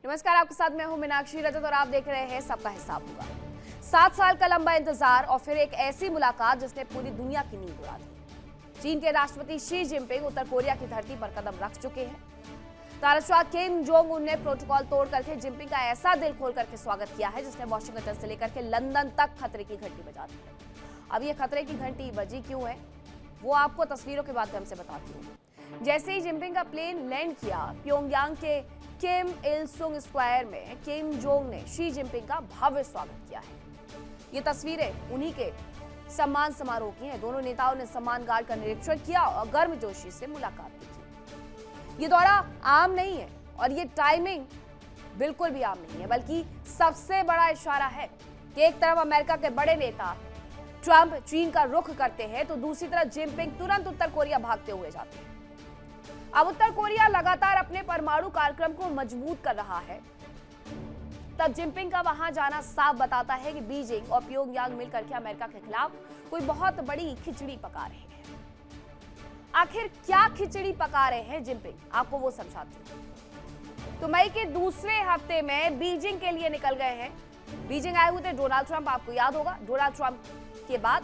नमस्कार, आपके साथ मैं हूं मीनाक्षी रजत और आप देख रहे हैं सबका हिसाब होगा। 7 साल का लंबा इंतजार और फिर एक ऐसी मुलाकात जिसने पूरी दुनिया की नींद उड़ा दी। चीन के राष्ट्रपति शी जिनपिंग उत्तर कोरिया की धरती पर कदम रख चुके हैं। तानाशाह किम जोंग उन ने प्रोटोकॉल तोड़ करके जिनपिंग का ऐसा दिल खोल करके स्वागत किया है जिसने वॉशिंगटन से लेकर के लंदन तक खतरे की घंटी बजा दी है। अब ये खतरे की घंटी बजी क्यों है वो आपको तस्वीरों के माध्यम से बताती हूँ। जैसे ही जिनपिंग का प्लेन लैंड किया, प्योंगयांग के किम इल सुंग स्क्वायर में किम जोंग ने शी जिनपिंग का भव्य स्वागत किया है। ये तस्वीरें उन्हीं के सम्मान समारोह की हैं। दोनों नेताओं ने सम्मान गार्ड का निरीक्षण किया और गर्मजोशी से मुलाकात भी की। ये दौरा आम नहीं है और ये टाइमिंग बिल्कुल भी आम नहीं है, बल्कि सबसे बड़ा इशारा है कि एक तरफ अमेरिका के बड़े नेता ट्रंप चीन का रुख करते हैं तो दूसरी तरफ जिनपिंग तुरंत उत्तर कोरिया भागते हुए जाते हैं। अब उत्तर कोरिया लगातार अपने परमाणु कार्यक्रम को मजबूत कर रहा है, तब जिनपिंग का वहां जाना साफ बताता है कि बीजिंग और प्योंगयांग मिलकर के अमेरिका के खिलाफ कोई बहुत बड़ी खिचड़ी पका रहे हैं। आखिर क्या खिचड़ी पका रहे हैं जिनपिंग, आपको वो समझाती हूं। तो मई के दूसरे हफ्ते में बीजिंग के लिए निकल गए हैं। बीजिंग आए हुए थे डोनाल्ड ट्रंप, आपको याद होगा। डोनाल्ड ट्रंप के बाद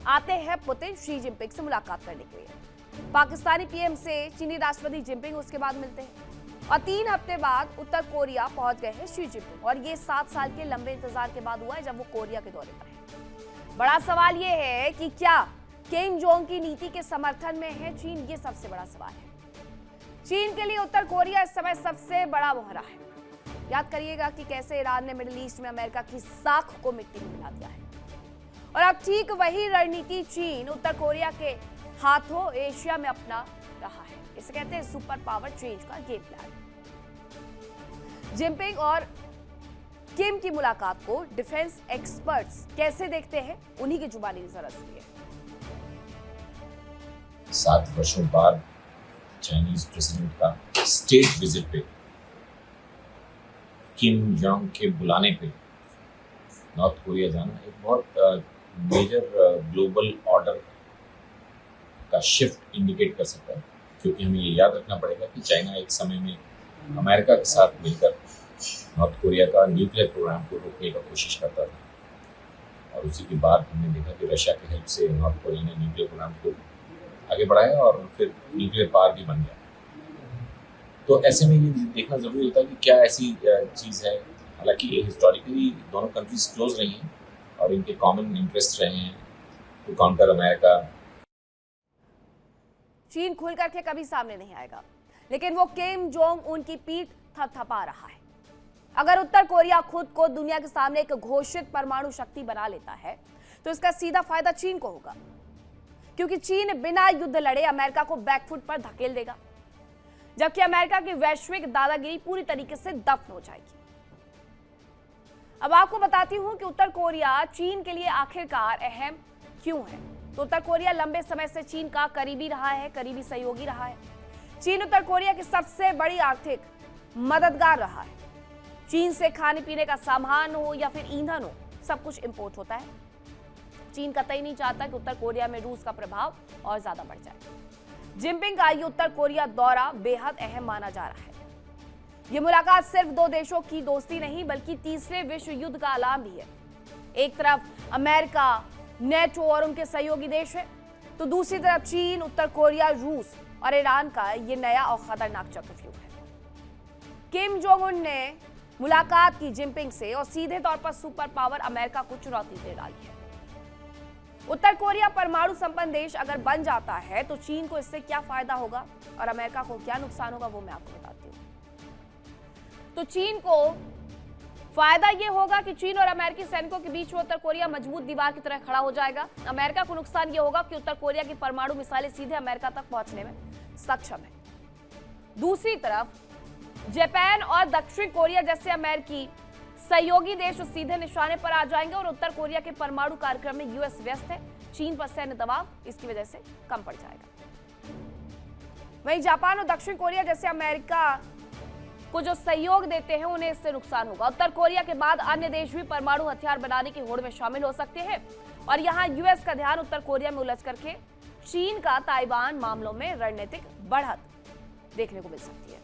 आते हैं पुतिन शी जिनपिंग से मुलाकात करने के लिए। पाकिस्तानी पीएम से चीनी राष्ट्रपति जिनपिंग उसके बाद मिलते हैं और 3 हफ्ते बाद उत्तर कोरिया पहुंच गए हैं शी जिनपिंग। और ये 7 साल के लंबे इंतजार के बाद हुआ है जब वो कोरिया के दौरे पर है। बड़ा सवाल ये है कि क्या किम जोंग की नीति के समर्थन में है चीन, ये सबसे बड़ा सवाल है। चीन के लिए उत्तर कोरिया इस समय सबसे बड़ा मोहरा है। याद करिएगा कि कैसे ईरान ने मिडिल ईस्ट में अमेरिका की साख को मिट्टी में मिला दिया है और अब ठीक वही रणनीति चीन उत्तर कोरिया के हाथों एशिया में अपना रहा है। इसे कहते हैं सुपर पावर चेंज का गेम प्लान। जिनपिंग और किम की मुलाकात को डिफेंस एक्सपर्ट्स कैसे देखते हैं, उन्हीं की जुबानी जरा सुनिए। 7 वर्षों बाद चाइनीज प्रेसिडेंट का स्टेट विजिट पे किम जोंग के बुलाने पे नॉर्थ कोरिया जाना एक बहुत मेजर ग्लोबल ऑर्डर का शिफ्ट इंडिकेट कर सकता है, क्योंकि हमें ये याद रखना पड़ेगा कि चाइना एक समय में अमेरिका के साथ मिलकर नॉर्थ कोरिया का न्यूक्लियर प्रोग्राम को रोकने का कोशिश करता था और उसी के बाद हमने देखा कि रशिया की हेल्प से नॉर्थ कोरिया ने न्यूक्लियर प्रोग्राम को आगे बढ़ाया और फिर न्यूक्लियर पावर भी बन गया। तो ऐसे में ये देखना जरूरी होता है कि क्या ऐसी चीज़ है। हालांकि ये हिस्टोरिकली दोनों कंट्रीज क्लोज रही हैं और इनके कॉमन इंटरेस्ट रहे हैं टू काउंटर अमेरिका। चीन खुल करके कभी सामने नहीं आएगा, लेकिन वो किम जोंग उनकी पीठ थपथपा रहा है। अगर उत्तर कोरिया खुद को दुनिया के सामने एक घोषित परमाणु शक्ति बना लेता है तो इसका सीधा फायदा चीन को होगा, क्योंकि चीन बिना युद्ध लड़े अमेरिका को बैकफुट पर धकेल देगा, जबकि अमेरिका की वैश्विक दादागिरी पूरी तरीके से दफन हो जाएगी। अब आपको बताती हूं कि उत्तर कोरिया चीन के लिए आखिरकार अहम क्यों है। तो उत्तर कोरिया लंबे समय से चीन का करीबी रहा है, करीबी सहयोगी रहा है। चीन उत्तर कोरिया की सबसे बड़ी आर्थिक मददगार रहा है। चीन से खाने पीने का सामान हो या फिर ईंधन हो, सब कुछ इंपोर्ट होता है। चीन कतई नहीं चाहता कि उत्तर कोरिया में रूस का प्रभाव और ज्यादा बढ़ जाए। जिनपिंग का ये उत्तर कोरिया दौरा बेहद अहम माना जा रहा है। ये मुलाकात सिर्फ 2 देशों की दोस्ती नहीं बल्कि तीसरे विश्व युद्ध का ऐलान भी है। एक तरफ अमेरिका, नेटो और उनके सहयोगी देश है, तो दूसरी तरफ चीन, उत्तर कोरिया, रूस और ईरान का ये नया और खतरनाक चक्रव्यूह है। किम जोंग उन ने मुलाकात की जिनपिंग से और सीधे तौर पर सुपर पावर अमेरिका को चुनौती दे डाली है। उत्तर कोरिया परमाणु संपन्न देश अगर बन जाता है तो चीन को इससे क्या फायदा होगा और अमेरिका को क्या नुकसान होगा, वो मैं आपको बताती हूँ। तो चीन को फायदा यह होगा कि चीन और अमेरिकी सैनिकों के बीच में उत्तर कोरिया मजबूत दीवार की तरह खड़ा हो जाएगा। अमेरिका को नुकसान यह होगा कि उत्तर कोरिया की परमाणु मिसाइलें सीधे अमेरिका तक पहुंचने में सक्षम है। दूसरी तरफ जापान और दक्षिण कोरिया जैसे अमेरिकी सहयोगी देश सीधे निशाने पर आ जाएंगे और उत्तर कोरिया के परमाणु कार्यक्रम में यूएस व्यस्त है। चीन पर सैन्य दबाव इसकी वजह से कम पड़ जाएगा। वहीं जापान और दक्षिण कोरिया जैसे अमेरिका को जो सहयोग देते हैं उन्हें इससे नुकसान होगा। उत्तर कोरिया के बाद अन्य देश भी परमाणु हथियार बनाने की होड़ में शामिल हो सकते हैं और यहां यूएस का ध्यान उत्तर कोरिया में उलझ करके चीन का ताइवान मामलों में रणनीतिक बढ़त देखने को मिल सकती है।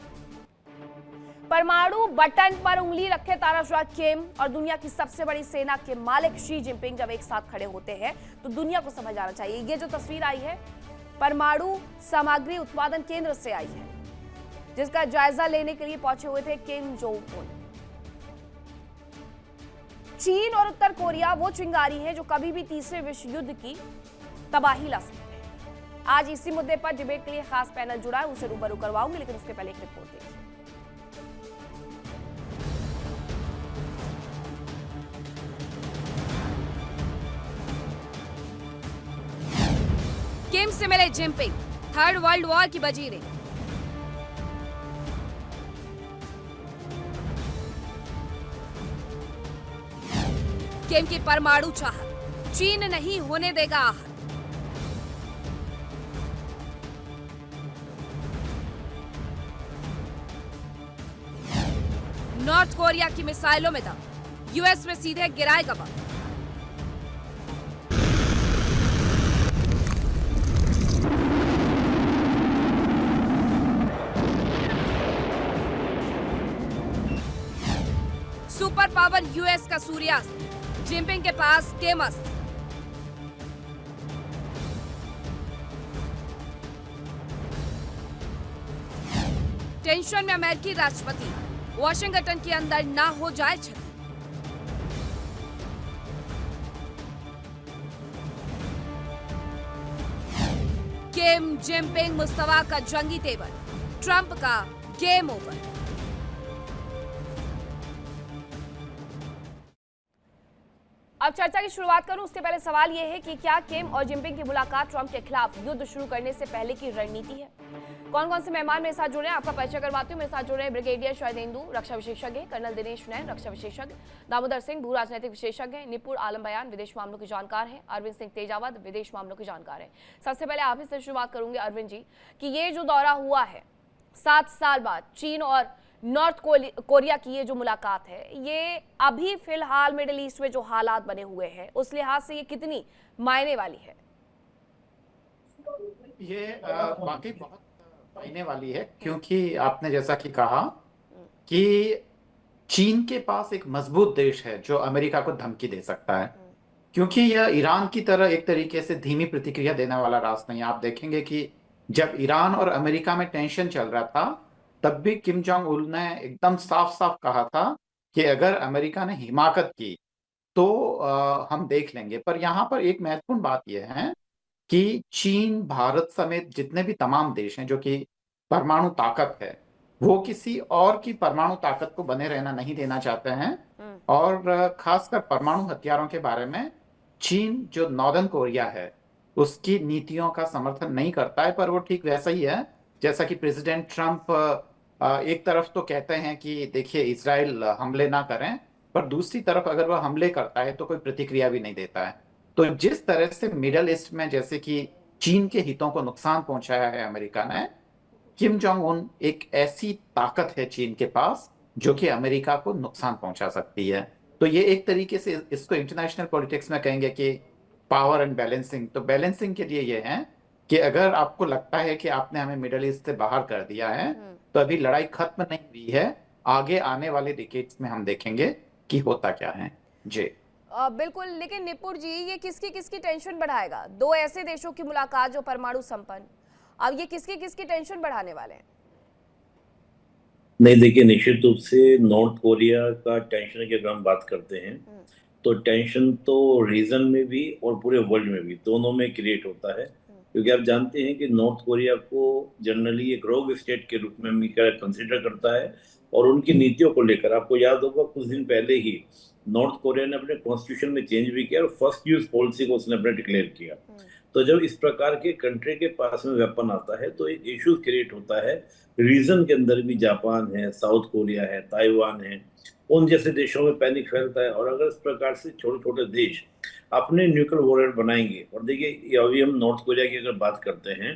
परमाणु बटन पर उंगली रखे तानाशाह किम और दुनिया की सबसे बड़ी सेना के मालिक शी जिनपिंग जब एक साथ खड़े होते हैं तो दुनिया को समझ आना चाहिए। ये जो तस्वीर आई है परमाणु सामग्री उत्पादन केंद्र से आई है, जिसका जायजा लेने के लिए पहुंचे हुए थे किम जोंग उन। चीन और उत्तर कोरिया वो चिंगारी है जो कभी भी तीसरे विश्व युद्ध की तबाही ला सकते हैं। आज इसी मुद्दे पर डिबेट के लिए खास पैनल जुड़ा है, उसे रूबरू करवाऊंगी, लेकिन उसके पहले एक रिपोर्ट देखिए। किम से मिले जिनपिंग, थर्ड वर्ल्ड वॉर की बजीरें। किम की परमाणु चाहत, चीन नहीं होने देगा आहत। नॉर्थ कोरिया की मिसाइलों में दम, यूएस में सीधे गिराएगा बम। सुपर पावर यूएस का सूर्यास्त, जिनपिंग के पास किम अस्त्र। टेंशन में अमेरिकी राष्ट्रपति, वॉशिंगटन के अंदर ना हो जाए क्षति। किम जिनपिंग मुस्तफा का जंगी तेवर, ट्रंप का गेम ओवर। अब चर्चा की शुरुआत करूं उससे पहले सवाल यह है कि क्या किम और जिनपिंग की मुलाकात ट्रंप के खिलाफ युद्ध शुरू करने से पहले की रणनीति है? कौन कौन से मेहमान मेरे साथ जुड़े हैं आपका परिचय करवाती हूं। मेरे साथ जुड़े हैं ब्रिगेडियर शरदेंदु, रक्षा विशेषज्ञ, कर्नल दिनेश नैन, रक्षा विशेषज्ञ, दामोदर सिंह, भू राजनीतिक विशेषज्ञ, निपुण आलम बयान, विदेश मामलों के जानकार हैं, अरविंद सिंह तेजावत, विदेश मामलों के जानकार हैं। सबसे पहले आप ही से शुरुआत करूंगे अरविंद जी कि ये जो दौरा हुआ है 7 साल बाद चीन और नॉर्थ कोरिया की ये जो मुलाकात है, ये अभी फिलहाल मिडिल ईस्ट में जो हालात बने हुए हैं उस लिहाज से ये कितनी मायने वाली है? ये वाकई बहुत मायने वाली है, क्योंकि आपने जैसा कि कहा कि चीन के पास एक मजबूत देश है जो अमेरिका को धमकी दे सकता है, क्योंकि यह ईरान की तरह एक तरीके से धीमी प्रतिक्रिया देने वाला रास्ता नहीं। आप देखेंगे कि जब ईरान और अमेरिका में टेंशन चल रहा था तब भी किम जोंग उन ने एकदम साफ साफ कहा था कि अगर अमेरिका ने हिमाकत की तो हम देख लेंगे। पर यहाँ पर एक महत्वपूर्ण बात यह है कि चीन, भारत समेत जितने भी तमाम देश हैं जो कि परमाणु ताकत है, वो किसी और की परमाणु ताकत को बने रहना नहीं देना चाहते हैं। और खासकर परमाणु हथियारों के बारे में चीन जो नॉर्दर्न कोरिया है उसकी नीतियों का समर्थन नहीं करता है। पर वो ठीक वैसा ही है जैसा कि प्रेसिडेंट ट्रंप एक तरफ तो कहते हैं कि देखिए इजराइल हमले ना करें, पर दूसरी तरफ अगर वह हमले करता है तो कोई प्रतिक्रिया भी नहीं देता है। तो जिस तरह से मिडल ईस्ट में जैसे कि चीन के हितों को नुकसान पहुंचाया है अमेरिका ने, किम जोंग उन एक ऐसी ताकत है चीन के पास जो कि अमेरिका को नुकसान पहुंचा सकती है। तो ये एक तरीके से इसको इंटरनेशनल पॉलिटिक्स में कहेंगे कि पावर एंड बैलेंसिंग। तो बैलेंसिंग के लिए ये है कि अगर आपको लगता है कि आपने हमें मिडल ईस्ट से बाहर कर दिया है तो अभी लड़ाई खत्म नहीं हुई है, आगे आने वाले डिकेड्स में हम देखेंगे कि होता क्या है। जी बिल्कुल, लेकिन निपुण जी ये किसकी किसकी टेंशन बढ़ाएगा? दो ऐसे देशों की मुलाकात जो परमाणु संपन्न, अब ये किसकी किसकी टेंशन बढ़ाने वाले हैं? नहीं, देखिए निश्चित रूप से नॉर्थ कोरिया का टेंशन की अगर हम बात करते हैं तो टेंशन तो रीजन में भी और पूरे वर्ल्ड में भी दोनों में क्रिएट होता है, क्योंकि आप जानते हैं कि नॉर्थ कोरिया को जनरली एक रोग स्टेट के रूप में कंसिडर करता है और उनकी नीतियों को लेकर आपको याद होगा कुछ दिन पहले ही नॉर्थ कोरिया ने अपने कॉन्स्टिट्यूशन में चेंज भी किया और फर्स्ट यूज पॉलिसी को उसने अपने डिक्लेयर किया। तो जब इस प्रकार के कंट्री के पास में वेपन आता है तो एक इशू क्रिएट होता है। रीजन के अंदर भी जापान है, साउथ कोरिया है, ताइवान है, उन जैसे देशों में पैनिक फैलता है। और अगर इस प्रकार से छोटे छोटे देश अपने न्यूक्लियर वॉरियर बनाएंगे, और देखिए अभी हम नॉर्थ कोरिया की अगर बात करते हैं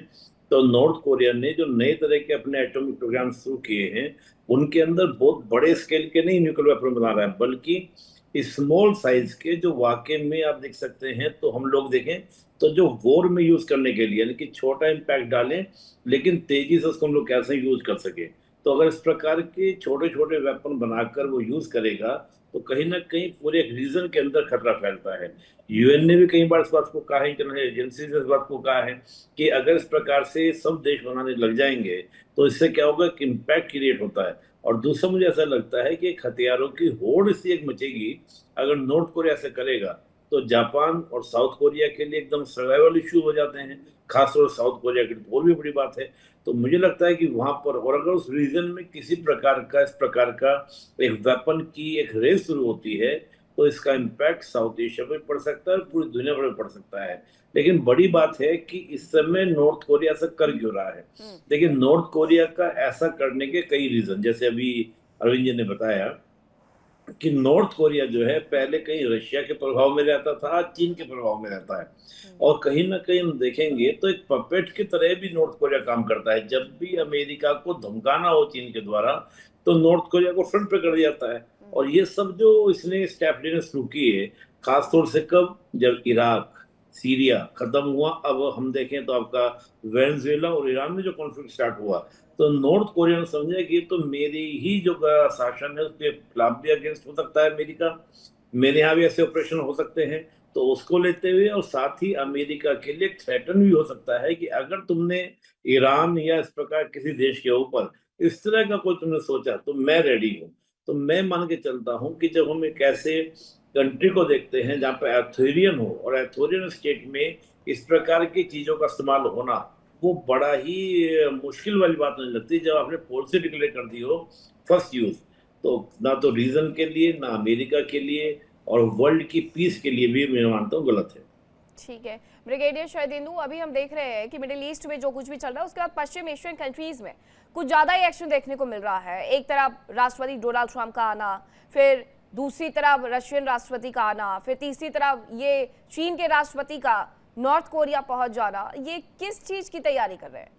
तो नॉर्थ कोरिया ने जो नए तरह के अपने एटॉमिक प्रोग्राम शुरू किए हैं उनके अंदर बहुत बड़े स्केल के नहीं न्यूक्लियर वेपन बना रहा है, बल्कि स्मॉल साइज के जो वाकई में आप देख सकते हैं। तो हम लोग देखें तो जो वॉर में यूज करने के लिए यानी कि छोटा इम्पैक्ट डालें लेकिन तेजी से उसको हम लोग कैसे यूज कर सके, तो अगर इस प्रकार के छोटे छोटे वेपन बनाकर वो यूज करेगा तो कहीं ना कहीं पूरे एक रीजन के अंदर खतरा फैलता है। यूएन ने भी कई बार इस बात को कहा है, इंटरनेशनल एजेंसी ने इस बात को कहा है कि अगर इस प्रकार से सब देश बनाने लग जाएंगे तो इससे क्या होगा कि इम्पैक्ट क्रिएट होता है। और दूसरा मुझे ऐसा लगता है कि एक हथियारों की होड़ इससे एक मचेगी। अगर नॉर्थ कोरिया ऐसा करेगा तो जापान और साउथ कोरिया के लिए एकदम सर्वाइवल इश्यू हो जाते हैं, खासतौर से साउथ कोरिया की तो और भी बड़ी बात है। तो मुझे लगता है कि वहां पर, और अगर उस रीजन में किसी प्रकार का इस प्रकार का एक वेपन की एक रेस शुरू होती है तो इसका इम्पैक्ट साउथ एशिया में पड़ सकता है और पूरी दुनिया भर में पड़ सकता है। लेकिन बड़ी बात है कि इस समय नॉर्थ कोरिया ऐसा कर क्यों रहा है। देखिए, नॉर्थ कोरिया का ऐसा करने के कई रीजन, जैसे अभी अरविंद जी ने बताया कि नॉर्थ कोरिया जो है पहले कहीं रशिया के प्रभाव में रहता था, आज चीन के प्रभाव में रहता है। और कहीं ना कहीं हम देखेंगे तो एक पपेट की तरह भी नॉर्थ कोरिया काम करता है। जब भी अमेरिका को धमकाना हो चीन के द्वारा तो नॉर्थ कोरिया को फ्रंट पे कर जाता है। और ये सब जो इसने स्टेप लेने शुरू किए, खासतौर से कब, जब इराक सीरिया खत्म हुआ, अब हम देखें तो आपका वेनेजुएला और ईरान में जो कॉन्फ्लिक्ट स्टार्ट हुआ, तो नॉर्थ कोरिया ने समझा कि ये तो मेरी ही जो शासन है उसके खिलाफ भी अगेंस्ट हो सकता है अमेरिका, मेरे यहाँ भी ऐसे ऑपरेशन हो सकते हैं। तो उसको लेते हुए और साथ ही अमेरिका के लिए थ्रेटन भी हो सकता है कि अगर तुमने ईरान या इस प्रकार किसी देश के ऊपर इस तरह का कोई तुमने सोचा तो मैं रेडी हूँ। तो मैं मान के चलता हूँ कि जब हम एक ऐसे कंट्री को देखते हैं जहाँ पे एथोरियन हो और एथोरियन स्टेट में इस प्रकार की चीजों का इस्तेमाल होना वो बड़ा ही मुश्किल वाली बात नहीं लगती। जब आपने पॉलिसी डिक्लेयर कर दी हो फर्स्ट यूज, तो ना तो रीजन के लिए, ना अमेरिका के लिए, और वर्ल्ड की पीस के लिए भी मैं मानता हूँ गलत है। ठीक है ब्रिगेडियर शरदेंदु, अभी हम देख रहे हैं कि मिडिल ईस्ट में जो कुछ भी चल रहा है उसके बाद पश्चिम एशियन कंट्रीज में कुछ ज्यादा ही एक्शन देखने को मिल रहा है। एक तरफ राष्ट्रपति डोनाल्ड ट्रंप का आना, फिर दूसरी तरफ रशियन राष्ट्रपति का आना, फिर तीसरी तरफ ये चीन के राष्ट्रपति का नॉर्थ कोरिया पहुंच जाना। ये किस चीज की तैयारी कर रहे हैं?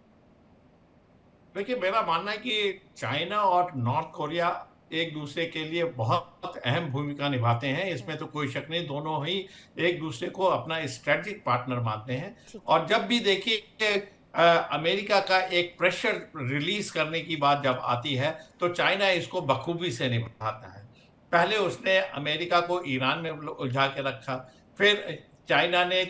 देखिए, मेरा मानना है कि चाइना और नॉर्थ कोरिया एक दूसरे के लिए बहुत अहम भूमिका निभाते हैं, इसमें तो कोई शक नहीं। दोनों ही एक दूसरे को अपना स्ट्रेटेजिक पार्टनर मानते हैं। और जब भी देखिए अमेरिका का एक प्रेशर रिलीज करने की बात जब आती है तो चाइना इसको बखूबी से निभाता है। पहले उसने अमेरिका को ईरान में उलझा के रखा, फिर चाइना ने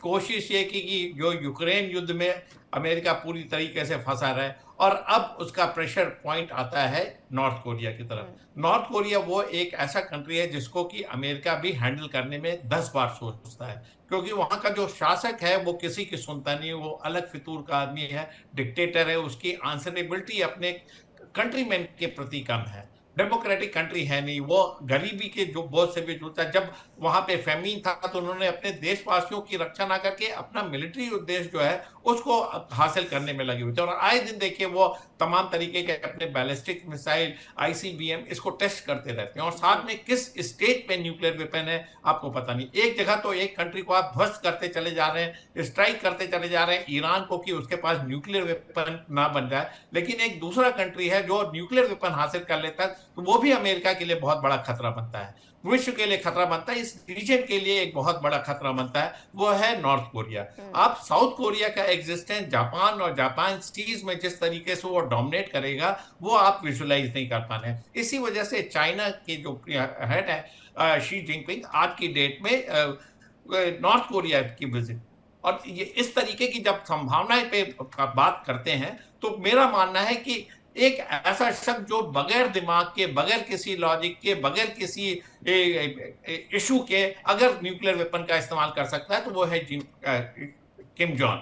कोशिश ये की कि जो यूक्रेन युद्ध में अमेरिका पूरी तरीके से फंसा रहे, और अब उसका प्रेशर पॉइंट आता है नॉर्थ कोरिया की तरफ। नॉर्थ कोरिया वो एक ऐसा कंट्री है जिसको कि अमेरिका भी हैंडल करने में 10 बार सोचता है, क्योंकि वहां का जो शासक है वो किसी की सुनता नहीं, वो अलग फितूर का आदमी है, डिक्टेटर है, उसकी आंसरेबिलिटी अपने कंट्रीमैन के प्रति कम है। डेमोक्रेटिक कंट्री है नहीं, वो गरीबी के जो बोझ से भी जूझता। जब वहां पे फेमिन था तो उन्होंने अपने देशवासियों की रक्षा ना करके अपना मिलिट्री उद्देश्य जो है उसको हासिल करने में लगे हुए थे। और आए दिन देखिए वो तमाम तरीके के अपने बैलिस्टिक मिसाइल, आईसीबीएम इसको टेस्ट करते रहते हैं। और साथ में किस स्टेज पे न्यूक्लियर वेपन है आपको पता नहीं। एक जगह तो एक कंट्री को आप ध्वस्त करते चले जा रहे हैं, स्ट्राइक करते चले जा रहे हैं ईरान को कि उसके पास न्यूक्लियर वेपन ना बन जाए, लेकिन एक दूसरा कंट्री है जो न्यूक्लियर वेपन हासिल कर लेता है तो वो भी अमेरिका के लिए बहुत बड़ा खतरा बनता है, विश्व के लिए खतरा बनता है, इस रीजन के लिए एक बहुत बड़ा खतरा बनता है, वो है नॉर्थ कोरिया। आप साउथ कोरिया का एग्जिस्टेंस जापान और जापान स्टीज में जिस तरीके से वो डोमिनेट करेगा वो आप विजुलाइज नहीं कर पाने। इसी वजह से चाइना के जो हेड है शी जिनपिंग आज की डेट में नॉर्थ कोरिया की विजिट, और ये इस तरीके की जब संभावनाएं पे बात करते हैं तो मेरा मानना है कि एक ऐसा शख्स जो बगैर दिमाग के, बगैर किसी लॉजिक के, बगैर किसी इशू के अगर न्यूक्लियर वेपन का इस्तेमाल कर सकता है तो वो है किम जॉन,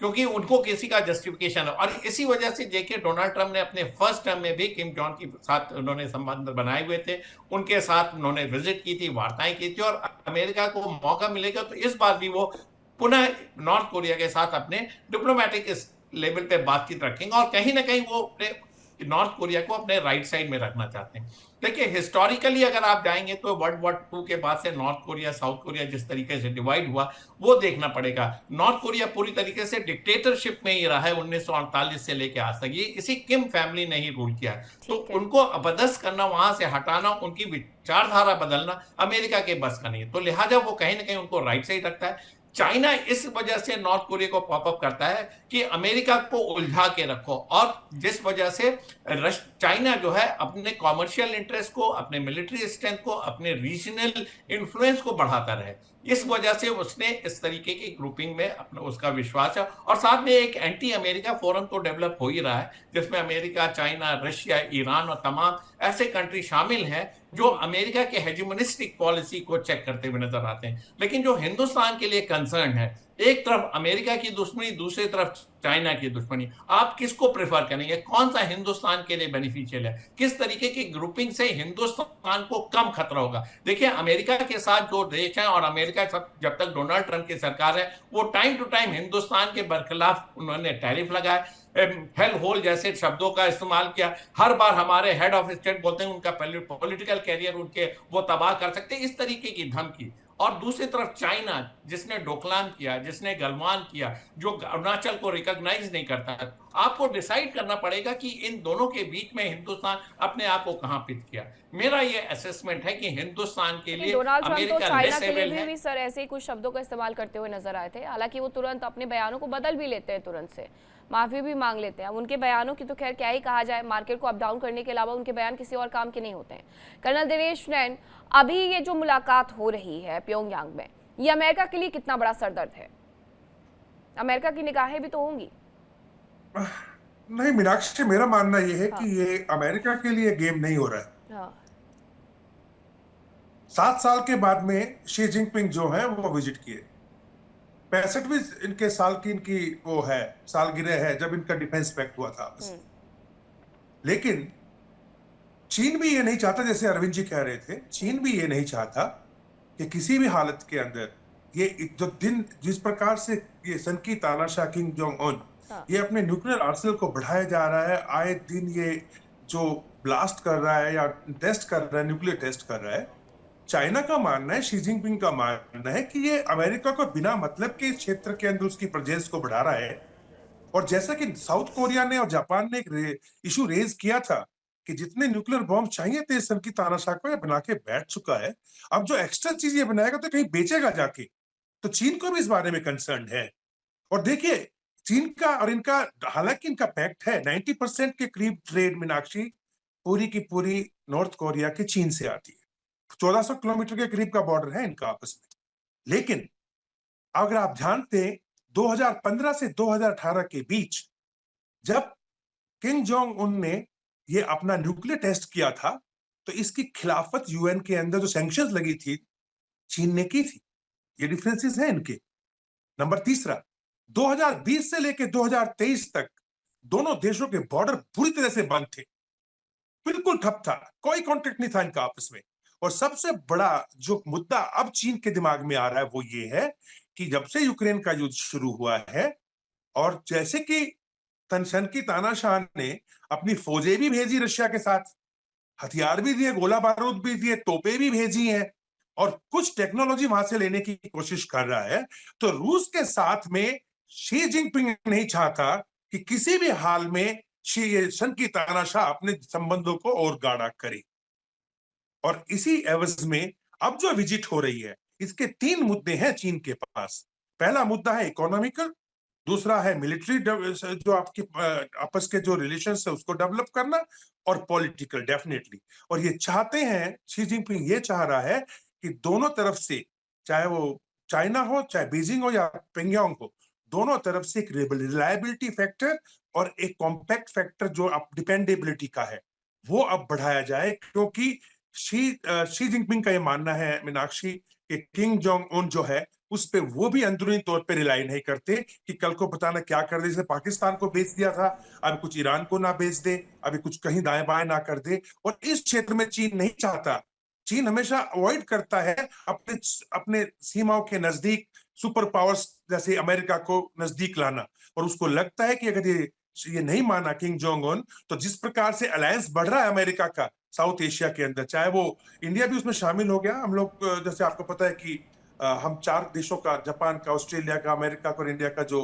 क्योंकि उनको किसी का जस्टिफिकेशन है। और इसी वजह से देखिए डोनाल्ड ट्रंप ने अपने फर्स्ट टर्म में भी किम जॉन के साथ उन्होंने संबंध बनाए हुए थे, उनके साथ उन्होंने विजिट की थी, वार्ताएं की थी, और अमेरिका को मौका मिलेगा तो इस बार भी वो पुनः नॉर्थ कोरिया के साथ अपने डिप्लोमेटिक लेवल पे बातचीत रखेंगे, और कहीं ना कहीं वो अपने नॉर्थ कोरिया को अपने राइट साइड में रखना चाहते हैं। देखिए हिस्टोरिकली अगर आप जाएंगे तो वर्ल्ड वॉर 2 के बाद से नॉर्थ कोरिया साउथ कोरिया जिस तरीके से डिवाइड हुआ वो देखना पड़ेगा। नॉर्थ कोरिया पूरी तरीके से डिक्टेटरशिप में ही रहा है 1948 से लेकर आज तक, ये इसी किम फैमिली ने ही रूल किया। तो उनको अपदस्थ करना, वहां से हटाना, उनकी विचारधारा बदलना अमेरिका के बस का नहीं है, तो लिहाजा वो कहीं ना कहीं उनको राइट साइड रखता है। चाइना इस वजह से नॉर्थ कोरिया को पॉपअप करता है कि अमेरिका को उलझा के रखो, और जिस वजह से चाइना जो है अपने कॉमर्शियल इंटरेस्ट को, अपने मिलिट्री स्ट्रेंथ को, अपने रीजनल इन्फ्लुएंस को बढ़ाता रहे। इस वजह से उसने इस तरीके की ग्रुपिंग में अपना उसका विश्वास है, और साथ में एक एंटी अमेरिका फोरम तो डेवलप हो ही रहा है, जिसमें अमेरिका, चाइना, रशिया, ईरान और तमाम ऐसे कंट्री शामिल हैं जो अमेरिका के हेजिमोनिस्टिक पॉलिसी को चेक करते हुए नजर आते हैं। लेकिन जो हिंदुस्तान के लिए कंसर्न है, एक तरफ अमेरिका की दुश्मनी, दूसरी तरफ चाइना की दुश्मनी, आप किसको प्रेफर करेंगे? कौन सा हिंदुस्तान के लिए बेनिफिशियल है? किस तरीके की ग्रुपिंग से हिंदुस्तान को कम खतरा होगा? देखिए, अमेरिका के साथ जो देश है, और अमेरिका जब तक डोनाल्ड ट्रंप की सरकार है, वो टाइम टू टाइम हिंदुस्तान के बरखिलाफ उन्होंने टैरिफ लगाए, हेल होल जैसे शब्दों का इस्तेमाल किया। हर बार हमारे हेड ऑफ स्टेट बोलते हैं उनका पॉलिटिकल कैरियर उनके वो तबाह कर सकते हैं, इस तरीके की धमकी। और दूसरी तरफ चाइना, जिसने डोकलाम किया, जिसने गलवान किया, जो अरुणाचल को रिकॉग्नाइज नहीं करता है। आपको डिसाइड करना पड़ेगा कि इन दोनों के बीच में हिंदुस्तान अपने आप को कहां पिट किया। मेरा ये असेसमेंट है कि हिंदुस्तान के लिए डोनाल्ड ट्रंप तो अमेरिका चाइना के लेस लिए भी सर ऐसे ही कुछ शब्दों का इस्तेमाल करते हुए नजर आए थे। हालांकि वो तुरंत अपने बयानों को बदल भी लेते हैं, तुरंत से माफी भी मांग लेते हैं। उनके बयानों की तो खैर क्या ही कहा जाए, मार्केट को अप डाउन करने के अलावा उनके बयान किसी और काम के नहीं होते हैं। कर्नल दिनेश नैन, अभी ये जो मुलाकात हो रही है प्योंगयांग में, ये अमेरिका के लिए कितना बड़ा सरदर्द है? अमेरिका की निगाहें भी तो होंगी। नहीं मीनाक्षी, मेरा मानना यह है कि ये अमेरिका के लिए गेम नहीं हो रहा है। हाँ। 7 साल के बाद में शी जिनपिंग जो है वो विजिट किए। 65वीं इनके साल की इनकी वो है सालगिरह है जब इनका डिफेंस पैक्ट हुआ था। लेकिन चीन भी ये नहीं चाहता, जैसे अरविंद जी कह रहे थे, चीन भी ये नहीं चाहता कि किसी भी हालत के अंदर ये जो दिन जिस प्रकार से ये सनकी तानाशाह किम जोंग उन ये अपने न्यूक्लियर आर्सेनल को बढ़ाया जा रहा है, आए दिन ये जो ब्लास्ट कर रहा है या टेस्ट कर रहा है, न्यूक्लियर टेस्ट कर रहा है। चाइना का मानना है, शी जिनपिंग का मानना है कि ये अमेरिका को बिना मतलब के इस क्षेत्र के अंदर उसकी प्रेजेंस को बढ़ा रहा है। और जैसा कि साउथ कोरिया ने और जापान ने एक इशू रेज किया था कि जितने न्यूक्लियर बॉम्ब चाहिए थे सन की तानाशाह को, ये बना के बैठ चुका है। अब जो एक्स्ट्रा चीज ये बनाएगा तो कहीं बेचेगा जाके, तो चीन को भी इस बारे में कंसर्न है। और देखिए, चीन का और इनका, हालांकि इनका पैक्ट है 90% के करीब ट्रेड, मीनाक्षी, पूरी की पूरी नॉर्थ कोरिया के चीन से आती है। 1400 किलोमीटर के करीब का बॉर्डर है इनका आपस में। लेकिन अगर आप जानते 2015 से 2018 के बीच जब किम जोंग उन ने ये अपना न्यूक्लियर टेस्ट किया था, तो इसकी खिलाफत यूएन के अंदर जो सैंक्शंस लगी थी चीन ने की थी। ये डिफरेंसेस हैं इनके। नंबर तीसरा, 2020 से लेकर 2023 तक दोनों देशों के बॉर्डर पूरी तरह से बंद थे, बिल्कुल ठप था, कोई कॉन्टेक्ट नहीं था इनका आपस में। और सबसे बड़ा जो मुद्दा अब चीन के दिमाग में आ रहा है वो ये है कि जब से यूक्रेन का युद्ध शुरू हुआ है, और जैसे कि सन की तानाशाह ने अपनी फौजें भी भेजी रशिया के साथ, हथियार भी दिए, गोला बारूद भी दिए, तोपें भी भेजी हैं, और कुछ टेक्नोलॉजी वहां से लेने की कोशिश कर रहा है, तो रूस के साथ में शी जिनपिंग नहीं चाहता कि किसी भी हाल में सन की तानाशाह अपने संबंधों को और गाढ़ा करे। और इसी एवज में अब जो विजिट हो रही है, इसके 3 मुद्दे हैं चीन के पास। पहला मुद्दा है इकोनॉमिकल, दूसरा है मिलिट्री, जो आपकी आपस के जो रिलेशंस है उसको डेवलप करना, और पॉलिटिकल डेफिनेटली। और ये चाहते हैं, शी जिनपिंग ये चाह रहा है कि दोनों तरफ से, चाहे वो चाइना हो, चाहे बीजिंग हो या पिंगयांग हो, दोनों तरफ से एक रिलायबिलिटी फैक्टर और एक कॉम्पैक्ट फैक्टर जो अब डिपेंडेबिलिटी का है वो अब बढ़ाया जाए। क्योंकि शी जिनपिंग का ये मानना है, मीनाक्षी, कि किम जोंग उन जो है उस पे वो भी अंदरूनी तौर पे रिलाई नहीं करते कि कल को पता ना क्या कर दे। जैसे पाकिस्तान को बेच दिया था, अभी कुछ ईरान को ना बेच दे, अभी कुछ कहीं दाएं बाएं ना कर दे। और इस क्षेत्र में चीन नहीं चाहता, चीन हमेशा अवॉइड करता है अपने सीमाओं के नजदीक सुपर पावर्स जैसे अमेरिका को नजदीक लाना। और उसको लगता है कि अगर ये नहीं माना किम जोंग उन, तो जिस प्रकार से अलायंस बढ़ रहा है अमेरिका का साउथ एशिया के अंदर, चाहे वो इंडिया भी उसमें शामिल हो गया। हम लोग, जैसे आपको पता है कि हम 4 देशों का, जापान का, ऑस्ट्रेलिया का, अमेरिका का और इंडिया का जो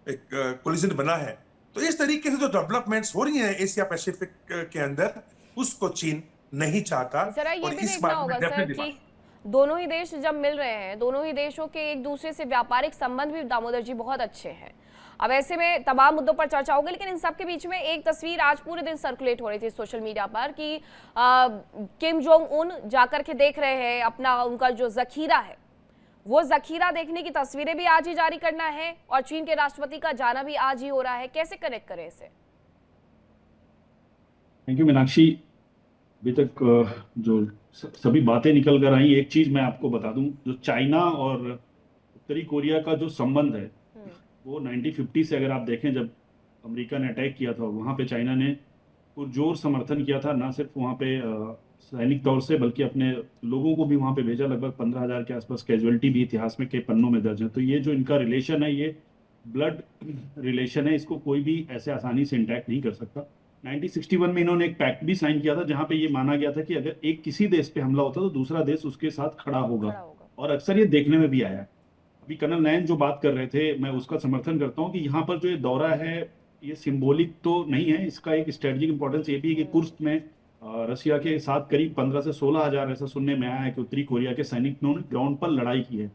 एक कोलिजन बना है, तो इस तरीके से जो डेवलपमेंट्स हो रही हैं एशिया पैसिफिक के अंदर, उसको चीन नहीं चाहता। जरा ये और भी इस देखना बात में होगा सर डेफिनेटली कि दोनों ही देश जब मिल रहे हैं, दोनों ही देशों के एक दूसरे से व्यापारिक संबंध भी दामोदर जी बहुत अच्छे हैं। अब ऐसे में तमाम मुद्दों पर चर्चा होगी, लेकिन इन सब के बीच में एक तस्वीर आज पूरे दिन सर्कुलेट हो रही थी सोशल मीडिया पर कि किम जोंग उन जाकर के देख रहे हैं अपना उनका जो जखीरा है, वो जखीरा देखने की तस्वीरें भी आज ही जारी करना है और चीन के राष्ट्रपति का जाना भी आज ही हो रहा है। कैसे कनेक्ट करें इसे? Thank you Meenakshi. अभी तक जो सभी बातें निकल कर आई, एक चीज मैं आपको बता दूं, जो चाइना और उत्तरी कोरिया का जो संबंध है वो 1950 से अगर आप देखें, जब अमेरिका ने अटैक किया था वहाँ पे चाइना ने पुरजोर समर्थन किया था, ना सिर्फ वहाँ पे सैनिक तौर से बल्कि अपने लोगों को भी वहाँ पे भेजा। लगभग 15,000 के आसपास कैजुअलिटी भी इतिहास में कई पन्नों में दर्ज है। तो ये जो इनका रिलेशन है, ये ब्लड रिलेशन है, इसको कोई भी ऐसे आसानी से इंटैक्ट नहीं कर सकता। 1961 में इन्होंने एक पैक्ट भी साइन किया था जहाँ पे ये माना गया था कि अगर एक किसी देश पे हमला होता तो दूसरा देश उसके साथ खड़ा होगा, और अक्सर ये देखने में भी आया है। अभी कर्नल नयन जो बात कर रहे थे, मैं उसका समर्थन करता हूँ कि यहाँ पर जो ये दौरा है ये सिंबॉलिक तो नहीं है, इसका एक स्ट्रेटेजिक इंपॉर्टेंस ये भी है कि कुर्स्क में रसिया के साथ करीब 15 से 16,000 ऐसा सुनने में आया है कि उत्तरी कोरिया के सैनिकों ने ग्राउंड पर लड़ाई की है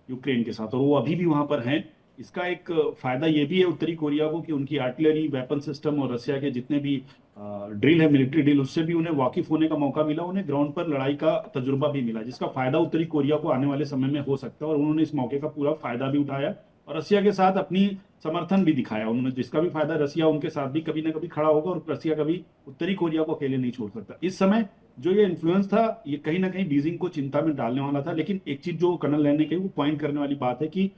यूक्रेन के साथ, और वो अभी भी वहां पर हैं। इसका एक फायदा ये भी है उत्तरी कोरिया को कि उनकी आर्टिलरी, वेपन सिस्टम और रसिया के जितने भी ड्रिल है, मिलिट्री ड्रिल, उससे भी उन्हें वाकिफ होने का मौका मिला, उन्हें ग्राउंड पर लड़ाई का तजुर्बा भी मिला, जिसका फायदा उत्तरी कोरिया को आने वाले समय में हो सकता है। और उन्होंने इस मौके का पूरा फायदा भी उठाया और रसिया के साथ अपनी समर्थन भी दिखाया उन्होंने, जिसका भी फायदा रसिया उनके साथ भी कभी ना कभी खड़ा होगा, और रसिया कभी उत्तरी कोरिया को अकेले नहीं छोड़ सकता। इस समय जो ये इन्फ्लुएंस था, ये कहीं ना कहीं बीजिंग को चिंता में डालने वाला था। लेकिन एक चीज जो कर्नल नयन ने कही, वो पॉइंट करने वाली बात है कि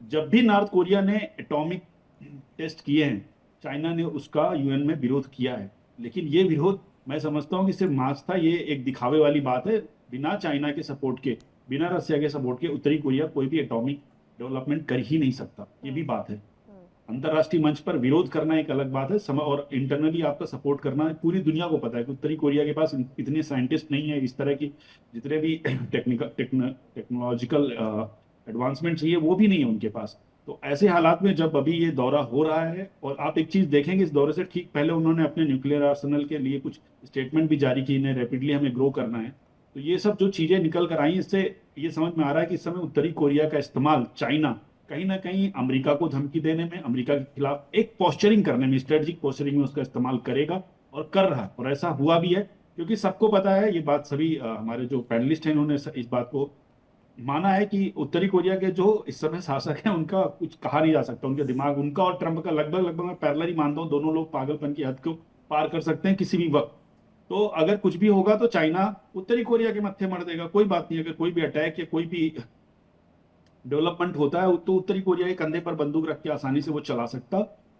जब भी नॉर्थ कोरिया ने एटॉमिक टेस्ट किए हैं, चाइना ने उसका यूएन में विरोध किया है। लेकिन ये विरोध मैं समझता हूँ कि सिर्फ मार्क्स था, ये एक दिखावे वाली बात है। बिना चाइना के सपोर्ट के, बिना रसिया के सपोर्ट के उत्तरी कोरिया कोई भी एटॉमिक डेवलपमेंट कर ही नहीं सकता, ये भी बात है। अंतरराष्ट्रीय मंच पर विरोध करना एक अलग बात है, और इंटरनली आपका सपोर्ट करना है। पूरी दुनिया को पता है कि उत्तरी कोरिया के पास इतने साइंटिस्ट नहीं है, इस तरह की जितने भी टेक्नोलॉजिकल एडवांसमेंट चाहिए वो भी नहीं है उनके पास। तो ऐसे हालात में जब अभी ये दौरा हो रहा है, और आप एक चीज देखेंगे इस दौरे से ठीक पहले उन्होंने अपने न्यूक्लियर आर्सेनल के लिए कुछ स्टेटमेंट भी जारी की, इन्हें रैपिडली हमें ग्रो करना है। तो ये सब जो चीजें निकल कर आई, इससे ये समझ में आ रहा है कि इस समय उत्तरी कोरिया का इस्तेमाल चाइना कहीं ना कहीं अमेरिका को धमकी देने में, अमेरिका के खिलाफ एक पोस्चरिंग करने में, स्ट्रेटेजिक पोस्चरिंग में उसका इस्तेमाल करेगा और कर रहा है। और ऐसा हुआ भी है, क्योंकि सबको पता है ये बात, सभी हमारे जो पैनलिस्ट हैं उन्होंने इस बात को माना है कि उत्तरी कोरिया के जो इस समय शासक हैं उनका कुछ कहा नहीं जा सकता। उनके दिमाग, उनका और ट्रंप का लगभग मैं पैरेलल ही मानता हूँ। दोनों लोग पागलपन की हद को पार कर सकते हैं किसी भी वक्त। तो अगर कुछ भी होगा तो चाइना उत्तरी कोरिया के मत्थे मर देगा, कोई बात नहीं। अगर कोई भी अटैक या कोई भी डेवलपमेंट होता है तो उत्तरी कोरिया के कंधे पर बंदूक रख के आसानी से वो चला सकता।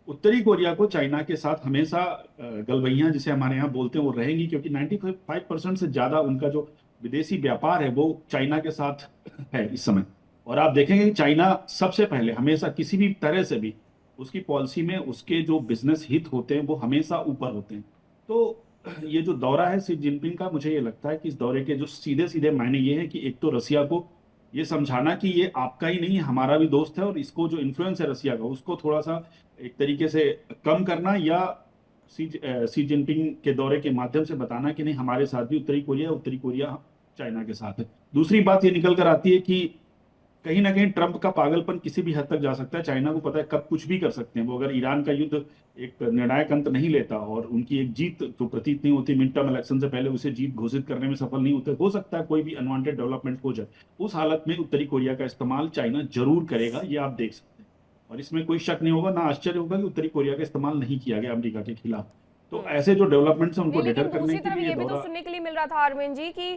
उत्तरी कोरिया को चाइना के साथ हमेशा गलवैयां जिसे हमारे यहाँ बोलते हैं वो रहेंगी, क्योंकि 95% से ज्यादा उनका जो विदेशी व्यापार है वो चाइना के साथ है इस समय। और आप देखेंगे कि चाइना सबसे पहले हमेशा किसी भी तरह से भी उसकी पॉलिसी में उसके जो बिजनेस हित होते हैं वो हमेशा ऊपर होते हैं। तो ये जो दौरा है शी जिनपिंग का, मुझे ये लगता है कि इस दौरे के जो सीधे सीधे मायने ये हैं कि एक तो रसिया को ये समझाना कि ये आपका ही नहीं हमारा भी दोस्त है, और इसको जो इन्फ्लुएंस है रसिया का उसको थोड़ा सा एक तरीके से कम करना, या शी जिनपिंग के दौरे के माध्यम से बताना कि नहीं हमारे साथ भी उत्तरी कोरिया चाइना के साथ है। दूसरी बात ये निकल कर आती है कि कहीं ना कहीं ट्रंप का पागलपन किसी भी हद तक जा सकता है। चाइना को पता है कब कुछ भी कर सकते हैं वो। अगर ईरान का युद्ध एक निर्णायक अंत नहीं लेता और उनकी एक जीत तो प्रतीत नहीं होती, मिड टर्म इलेक्शन से पहले उसे जीत घोषित करने में सफल नहीं होते, हो सकता है कोई भी अनवांटेड डेवलपमेंट हो जाए। उस हालत में उत्तरी कोरिया का इस्तेमाल चाइना जरूर करेगा, ये आप देख सकते हैं। और इसमें कोई शक नहीं होगा, ना आश्चर्य होगा कि उत्तरी कोरिया का इस्तेमाल नहीं किया गया अमेरिका के खिलाफ। तो ऐसे जो डेवलपमेंट्स हैं उनको डिटर करने दूसरी के तरफ लिए ये भी तो दौरा। सुनने के लिए मिल रहा था अरविंद जी कि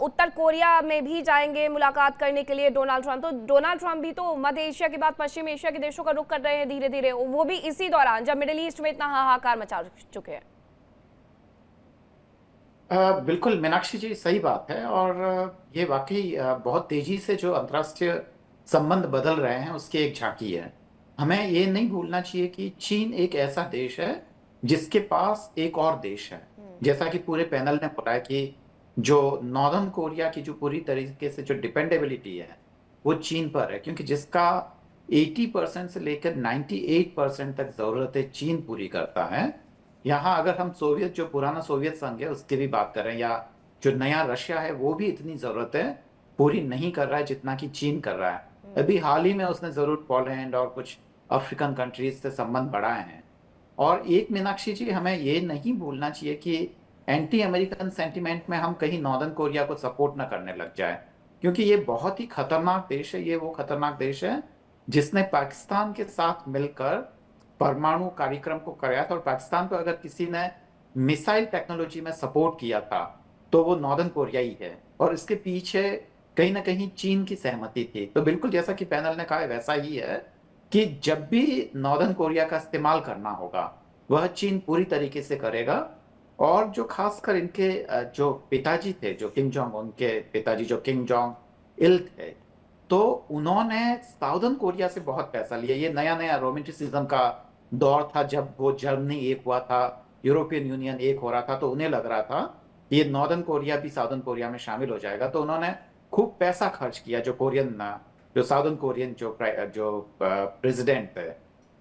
उत्तर कोरिया में भी जाएंगे मुलाकात करने के लिए डोनाल्ड ट्रंप। तो डोनाल्ड ट्रंप भी तो मध्य एशिया के बाद पश्चिम एशिया के देशों का रुख कर रहे हैं धीरे धीरे, वो भी इसी दौरान जब मिडिल ईस्ट में इतना हाहाकार मचा चुके हैं। बिल्कुल मीनाक्षी जी, सही बात है। और ये वाकई बहुत तेजी से जो अंतर्राष्ट्रीय संबंध बदल रहे हैं उसकी एक झांकी है। हमें ये नहीं भूलना चाहिए कि चीन एक ऐसा देश है जिसके पास एक और देश है, जैसा कि पूरे पैनल ने बोला है कि जो नॉर्दर्न कोरिया की जो पूरी तरीके से जो डिपेंडेबिलिटी है वो चीन पर है, क्योंकि जिसका 80% से लेकर 98% तक जरूरतें चीन पूरी करता है। यहाँ अगर हम सोवियत, जो पुराना सोवियत संघ है उसकी भी बात करें, या जो नया रशिया है वो भी इतनी जरूरत है पूरी नहीं कर रहा है जितना कि चीन कर रहा है। अभी हाल ही में उसने जरूर पोलैंड और कुछ अफ्रीकन कंट्रीज से संबंध बढ़ाए हैं। और एक मीनाक्षी जी, हमें ये नहीं भूलना चाहिए कि एंटी अमेरिकन सेंटिमेंट में हम कहीं नॉर्दर्न कोरिया को सपोर्ट न करने लग जाए, क्योंकि ये बहुत ही खतरनाक देश है। ये वो खतरनाक देश है जिसने पाकिस्तान के साथ मिलकर परमाणु कार्यक्रम को कराया था, और पाकिस्तान को अगर किसी ने मिसाइल टेक्नोलॉजी में सपोर्ट किया था तो वो नॉर्दर्न कोरिया ही है, और इसके पीछे कहीं ना कहीं चीन की सहमति थी। तो बिल्कुल जैसा कि पैनल ने कहा है वैसा ही है कि जब भी नॉर्दर्न कोरिया का इस्तेमाल करना होगा वह चीन पूरी तरीके से करेगा। और जो खासकर इनके जो पिताजी थे, जो किम जोंग उन के पिताजी जो किम जोंग इल थे, तो उन्होंने साउदर्न कोरिया से बहुत पैसा लिया। ये नया नया रोमेंटिसिज्म का दौर था जब वो जर्मनी एक हुआ था, यूरोपियन यूनियन एक हो रहा था, तो उन्हें लग रहा था कि ये नॉर्दर्न कोरिया भी साउदर्न कोरिया में शामिल हो जाएगा। तो उन्होंने खूब पैसा खर्च किया जो साउदर्न कोरियन जो प्रेसिडेंट थे।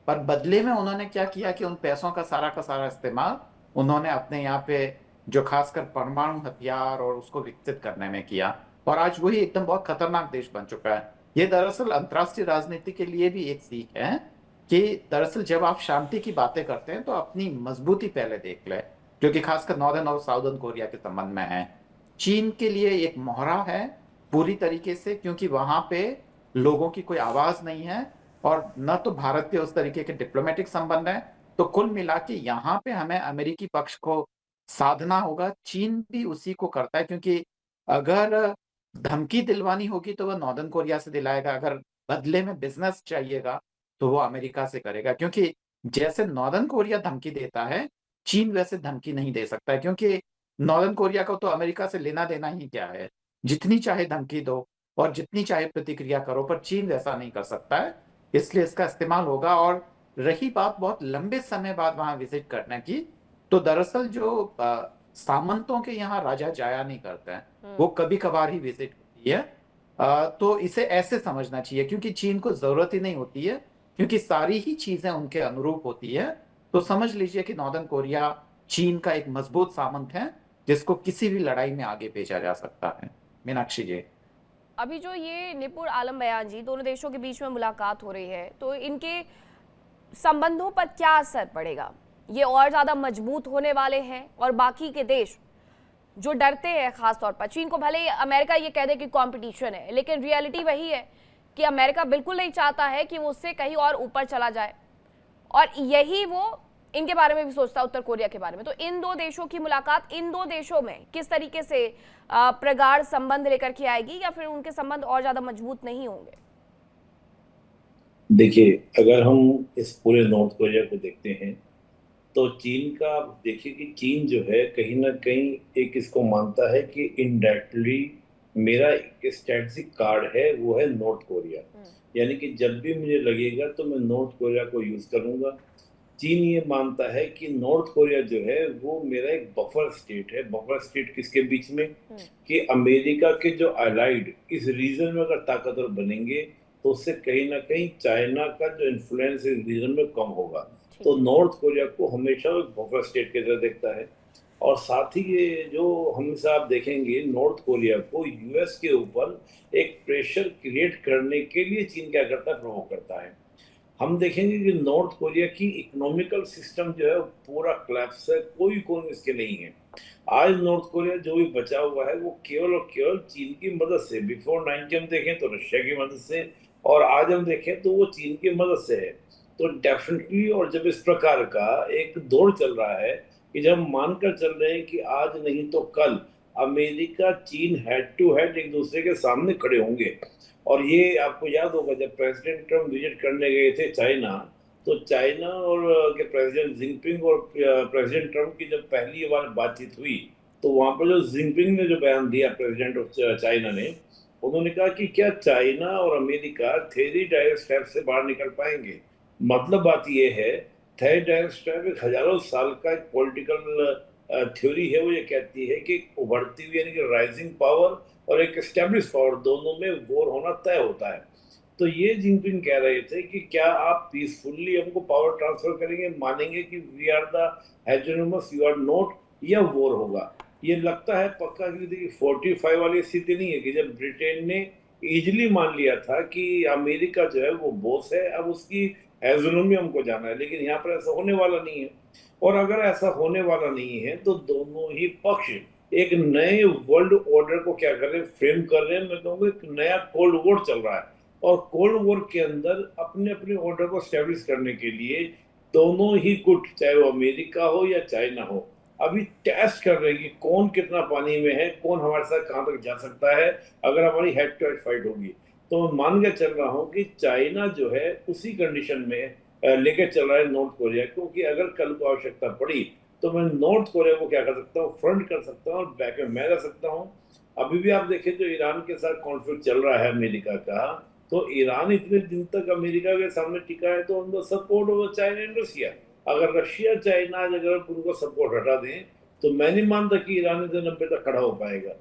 पर बदले में उन्होंने क्या किया कि उन पैसों का सारा इस्तेमाल उन्होंने अपने यहाँ पे जो खासकर परमाणु हथियार और उसको विकसित करने में किया, और आज वही एकदम बहुत खतरनाक देश बन चुका है। ये दरअसल अंतर्राष्ट्रीय राजनीति के लिए भी एक सीख है कि दरअसल जब आप शांति की बातें करते हैं तो अपनी मजबूती पहले देख ले, जो कि खासकर नॉर्दर्न और साउदर्न कोरिया के संबंध में है। चीन के लिए एक मोहरा है पूरी तरीके से, क्योंकि वहां पे लोगों की कोई आवाज नहीं है और न तो भारत के उस तरीके के डिप्लोमेटिक संबंध है। तो कुल मिला के यहाँ पे हमें अमेरिकी पक्ष को साधना होगा। चीन भी उसी को करता है, क्योंकि अगर धमकी दिलवानी होगी तो वह नॉर्दर्न कोरिया से दिलाएगा, अगर बदले में बिजनेस चाहिएगा तो वो अमेरिका से करेगा। क्योंकि जैसे नॉर्दर्न कोरिया धमकी देता है, चीन वैसे धमकी नहीं दे सकता है, क्योंकि नॉर्दर्न कोरिया को तो अमेरिका से लेना देना ही क्या है। जितनी चाहे धमकी दो और जितनी चाहे प्रतिक्रिया करो, पर चीन वैसा नहीं कर सकता है, इसलिए इसका इस्तेमाल होगा। और रही बात बहुत लंबे समय बाद वहां विजिट करने की, तो दरअसल जो सामंतों के यहाँ राजा जाया नहीं करते हैं, वो कभी कभार ही विजिट होती है। तो इसे ऐसे समझना चाहिए, क्योंकि चीन को जरूरत ही नहीं होती है, क्योंकि सारी ही चीजें उनके अनुरूप होती है। तो समझ लीजिए कि नॉर्दर्न कोरिया चीन का एक मजबूत सामंत है जिसको किसी भी लड़ाई में आगे भेजा जा सकता है। मीनाक्षी जी, अभी जो ये निपुण आलम बयान जी, दोनों देशों के बीच में मुलाकात हो रही है, तो इनके संबंधों पर क्या असर पड़ेगा? ये और ज्यादा मजबूत होने वाले हैं और बाकी के देश जो डरते हैं, खासतौर पर चीन को, भले ही अमेरिका ये कह दे कि कंपटीशन है, लेकिन रियलिटी वही है कि अमेरिका बिल्कुल नहीं चाहता है कि वो उससे कहीं और ऊपर चला जाए, और यही वो इनके बारे में भी सोचता है, उत्तर कोरिया के बारे में। तो इन दो देशों की मुलाकात इन दो देशों में किस तरीके से प्रगाढ़ संबंध लेकर के आएगी, या फिर उनके संबंध और ज्यादा मजबूत नहीं होंगे? देखिए, अगर हम इस पूरे नॉर्थ कोरिया को देखते हैं तो चीन का देखिए कि चीन जो है कहीं ना कहीं एक इसको मानता है कि इनडायरेक्टली मेरा एक स्ट्रेटजिक कार्ड है, वो है नॉर्थ कोरिया। यानी कि जब भी मुझे लगेगा तो मैं नॉर्थ कोरिया को यूज करूंगा। चीन ये मानता है कि नॉर्थ कोरिया जो है वो मेरा एक बफर स्टेट है। बफर स्टेट किसके बीच में? कि अमेरिका के जो अलाइड इस रीजन में अगर ताकतवर बनेंगे तो उससे कहीं ना कहीं चाइना का जो इन्फ्लुएंस इस रीजन में कम होगा। तो नॉर्थ कोरिया को हमेशा एक बफर स्टेट की तरह देखता है। और साथ ही ये जो हमेशा आप देखेंगे नॉर्थ कोरिया को यूएस के ऊपर एक प्रेशर क्रिएट करने के लिए चीन क्या करता है, प्रोवोक करता है। हम देखेंगे कि नॉर्थ कोरिया की इकोनॉमिकल सिस्टम जो है पूरा क्लैप्स है, कोई कौन इसके नहीं है। आज नॉर्थ कोरिया जो भी बचा हुआ है वो केवल और केवल चीन की मदद से, बिफोर 90 हम देखें तो रशिया की मदद से, और आज हम देखें तो वो चीन की मदद से है। तो डेफिनेटली, और जब इस प्रकार का एक दौर चल रहा है कि जब हम मानकर चल रहे हैं कि आज नहीं तो कल अमेरिका चीन हेड टू हेड एक दूसरे के सामने खड़े होंगे। और ये आपको याद होगा जब प्रेसिडेंट ट्रम्प विजिट करने गए थे चाइना, तो चाइना और के प्रेसिडेंट जिनपिंग और प्रेसिडेंट ट्रम्प की जब पहली बार बातचीत हुई तो वहां पर जो जिनपिंग ने जो बयान दिया प्रेसिडेंट ऑफ चाइना ने, उन्होंने कहा कि क्या चाइना और अमेरिका थ्री डायरेक्ट स्टेप से बाहर निकल पाएंगे। मतलब बात यह है, थर्ड डायरेक्ट स्टेप एक हजारों साल का एक पॉलिटिकल थ्योरी है। वो ये कहती है कि उभरती हुई यानी कि राइजिंग पावर और एक एस्टेब्लिश पावर दोनों में वॉर होना तय होता है। तो ये जिनपिंग कह रहे थे कि क्या आप पीसफुली हमको पावर ट्रांसफर करेंगे, मानेंगे कि we are the hegemons, you are not, या वॉर होगा। ये लगता है पक्का कि देखिए 45 वाली स्थिति नहीं है कि जब ब्रिटेन ने इजिली मान लिया था कि अमेरिका जो है वो बॉस है, अब उसकी हेजोनोमी हमको जाना है, लेकिन यहाँ पर ऐसा होने वाला नहीं है। और अगर ऐसा होने वाला नहीं है तो दोनों ही पक्ष एक नए वर्ल्ड ऑर्डर को क्या कर रहे हैं, फ्रेम कर रहे हैं। मैं कहूँगा एक नया कोल्ड वॉर चल रहा है, और कोल्ड वॉर के अंदर अपने अपने ऑर्डर को स्टैब्लिश करने के लिए दोनों ही गुट, चाहे वो अमेरिका हो या चाइना हो, अभी टेस्ट कर रहे हैं कि कौन कितना पानी में है, कौन हमारे साथ कहाँ तक जा सकता है अगर हमारी हेड टू हेड फाइट होगी। तो मैं मान के चल रहा हूँ कि चाइना जो है उसी कंडीशन में लेके चल रहा है नॉर्थ कोरिया, क्योंकि अगर कल को आवश्यकता पड़ी तो मैं नॉर्थ कोरिया को क्या कर सकता हूँ, फ्रंट कर सकता हूँ और बैक में मैं रह सकता हूँ। अभी भी आप देखें जो ईरान के साथ कॉन्फ्लिक्ट चल रहा है अमेरिका का, तो ईरान इतने दिन तक अमेरिका के सामने टिका है तो उनको सपोर्ट होगा चाइना एंड रशिया। अगर रशिया चाइना अगर उनको सपोर्ट हटा दें तो मैं नहीं मानता कि ईरान इतने 90 तक खड़ा हो पाएगा।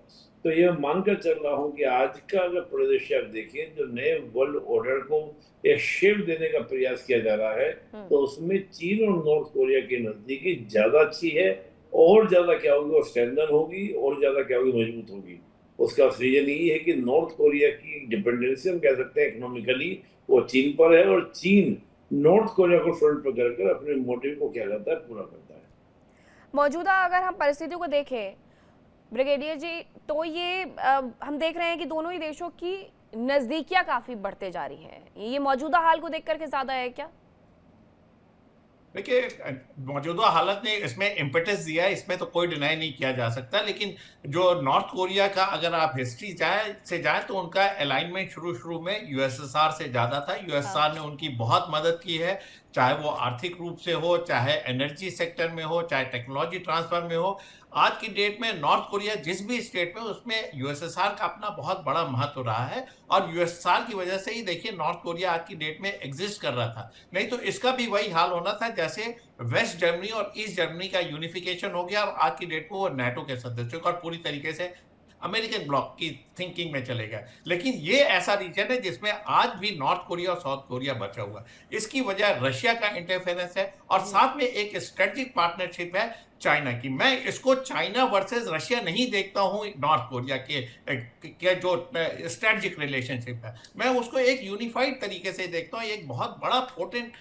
तो ये मानकर चल रहा हूँ कि आज का अगर परिदृश्य आप देखिए, जो नए वर्ल्ड ऑर्डर को एक शेप देने का प्रयास किया जा रहा है, तो उसमें चीन और नॉर्थ कोरिया की नजदीकी ज्यादा अच्छी है। और ज्यादा क्या होगी, वो स्ट्रेंथन होगी, और ज्यादा क्या होगी, मजबूत होगी। उसका रीजन यही है कि नॉर्थ कोरिया की डिपेंडेंसी हम कह सकते हैं इकोनॉमिकली वो चीन पर है, और चीन नॉर्थ कोरिया को फ्रंट पर कर अपने मोटिव को क्या करता है, पूरा करता है। मौजूदा अगर हम परिस्थितियों को देखें ब्रिगेडियर जी, तो ये हम देख रहे हैं कि दोनों ही देशों की नजदीकियां काफी बढ़ते जा रही है। ये मौजूदा हाल को देख करके ज्यादा है क्या? देखिए, मौजूदा हालत ने इसमें इम्पेटस दिया है, इसमें तो कोई डिनाई नहीं किया जा सकता। लेकिन जो नॉर्थ कोरिया का अगर आप हिस्ट्री जाए तो उनका अलाइनमेंट शुरू में यूएसएसआर से ज्यादा था। यूएसएसआर ने उनकी बहुत मदद की है, चाहे वो आर्थिक रूप से हो, चाहे एनर्जी सेक्टर में हो, चाहे टेक्नोलॉजी ट्रांसफर में हो। आज की डेट में नॉर्थ कोरिया जिस भी स्टेट में, उसमें यूएसएसआर का अपना बहुत बड़ा महत्व रहा है, और यूएसएसआर की वजह से ही देखिए नॉर्थ कोरिया आज की डेट में एग्जिस्ट कर रहा था। नहीं तो इसका भी वही हाल होना था जैसे वेस्ट जर्मनी और ईस्ट जर्मनी का यूनिफिकेशन हो गया, और आज की डेट में वो नाटो के सदस्य और पूरी तरीके से अमेरिकन ब्लॉक की थिंकिंग में चले गए। लेकिन ये ऐसा रीजन है जिसमें आज भी नॉर्थ कोरिया और साउथ कोरिया बचा हुआ। इसकी वजह रशिया का इंटरफेरेंस है, और साथ में एक स्ट्रेटेजिक पार्टनरशिप है चाइना की। मैं इसको चाइना वर्सेस रशिया नहीं देखता हूं नॉर्थ कोरिया के जो स्ट्रेटेजिक रिलेशनशिप है, मैं उसको एक यूनिफाइड तरीके से देखता हूं। एक बहुत बड़ा पोटेंट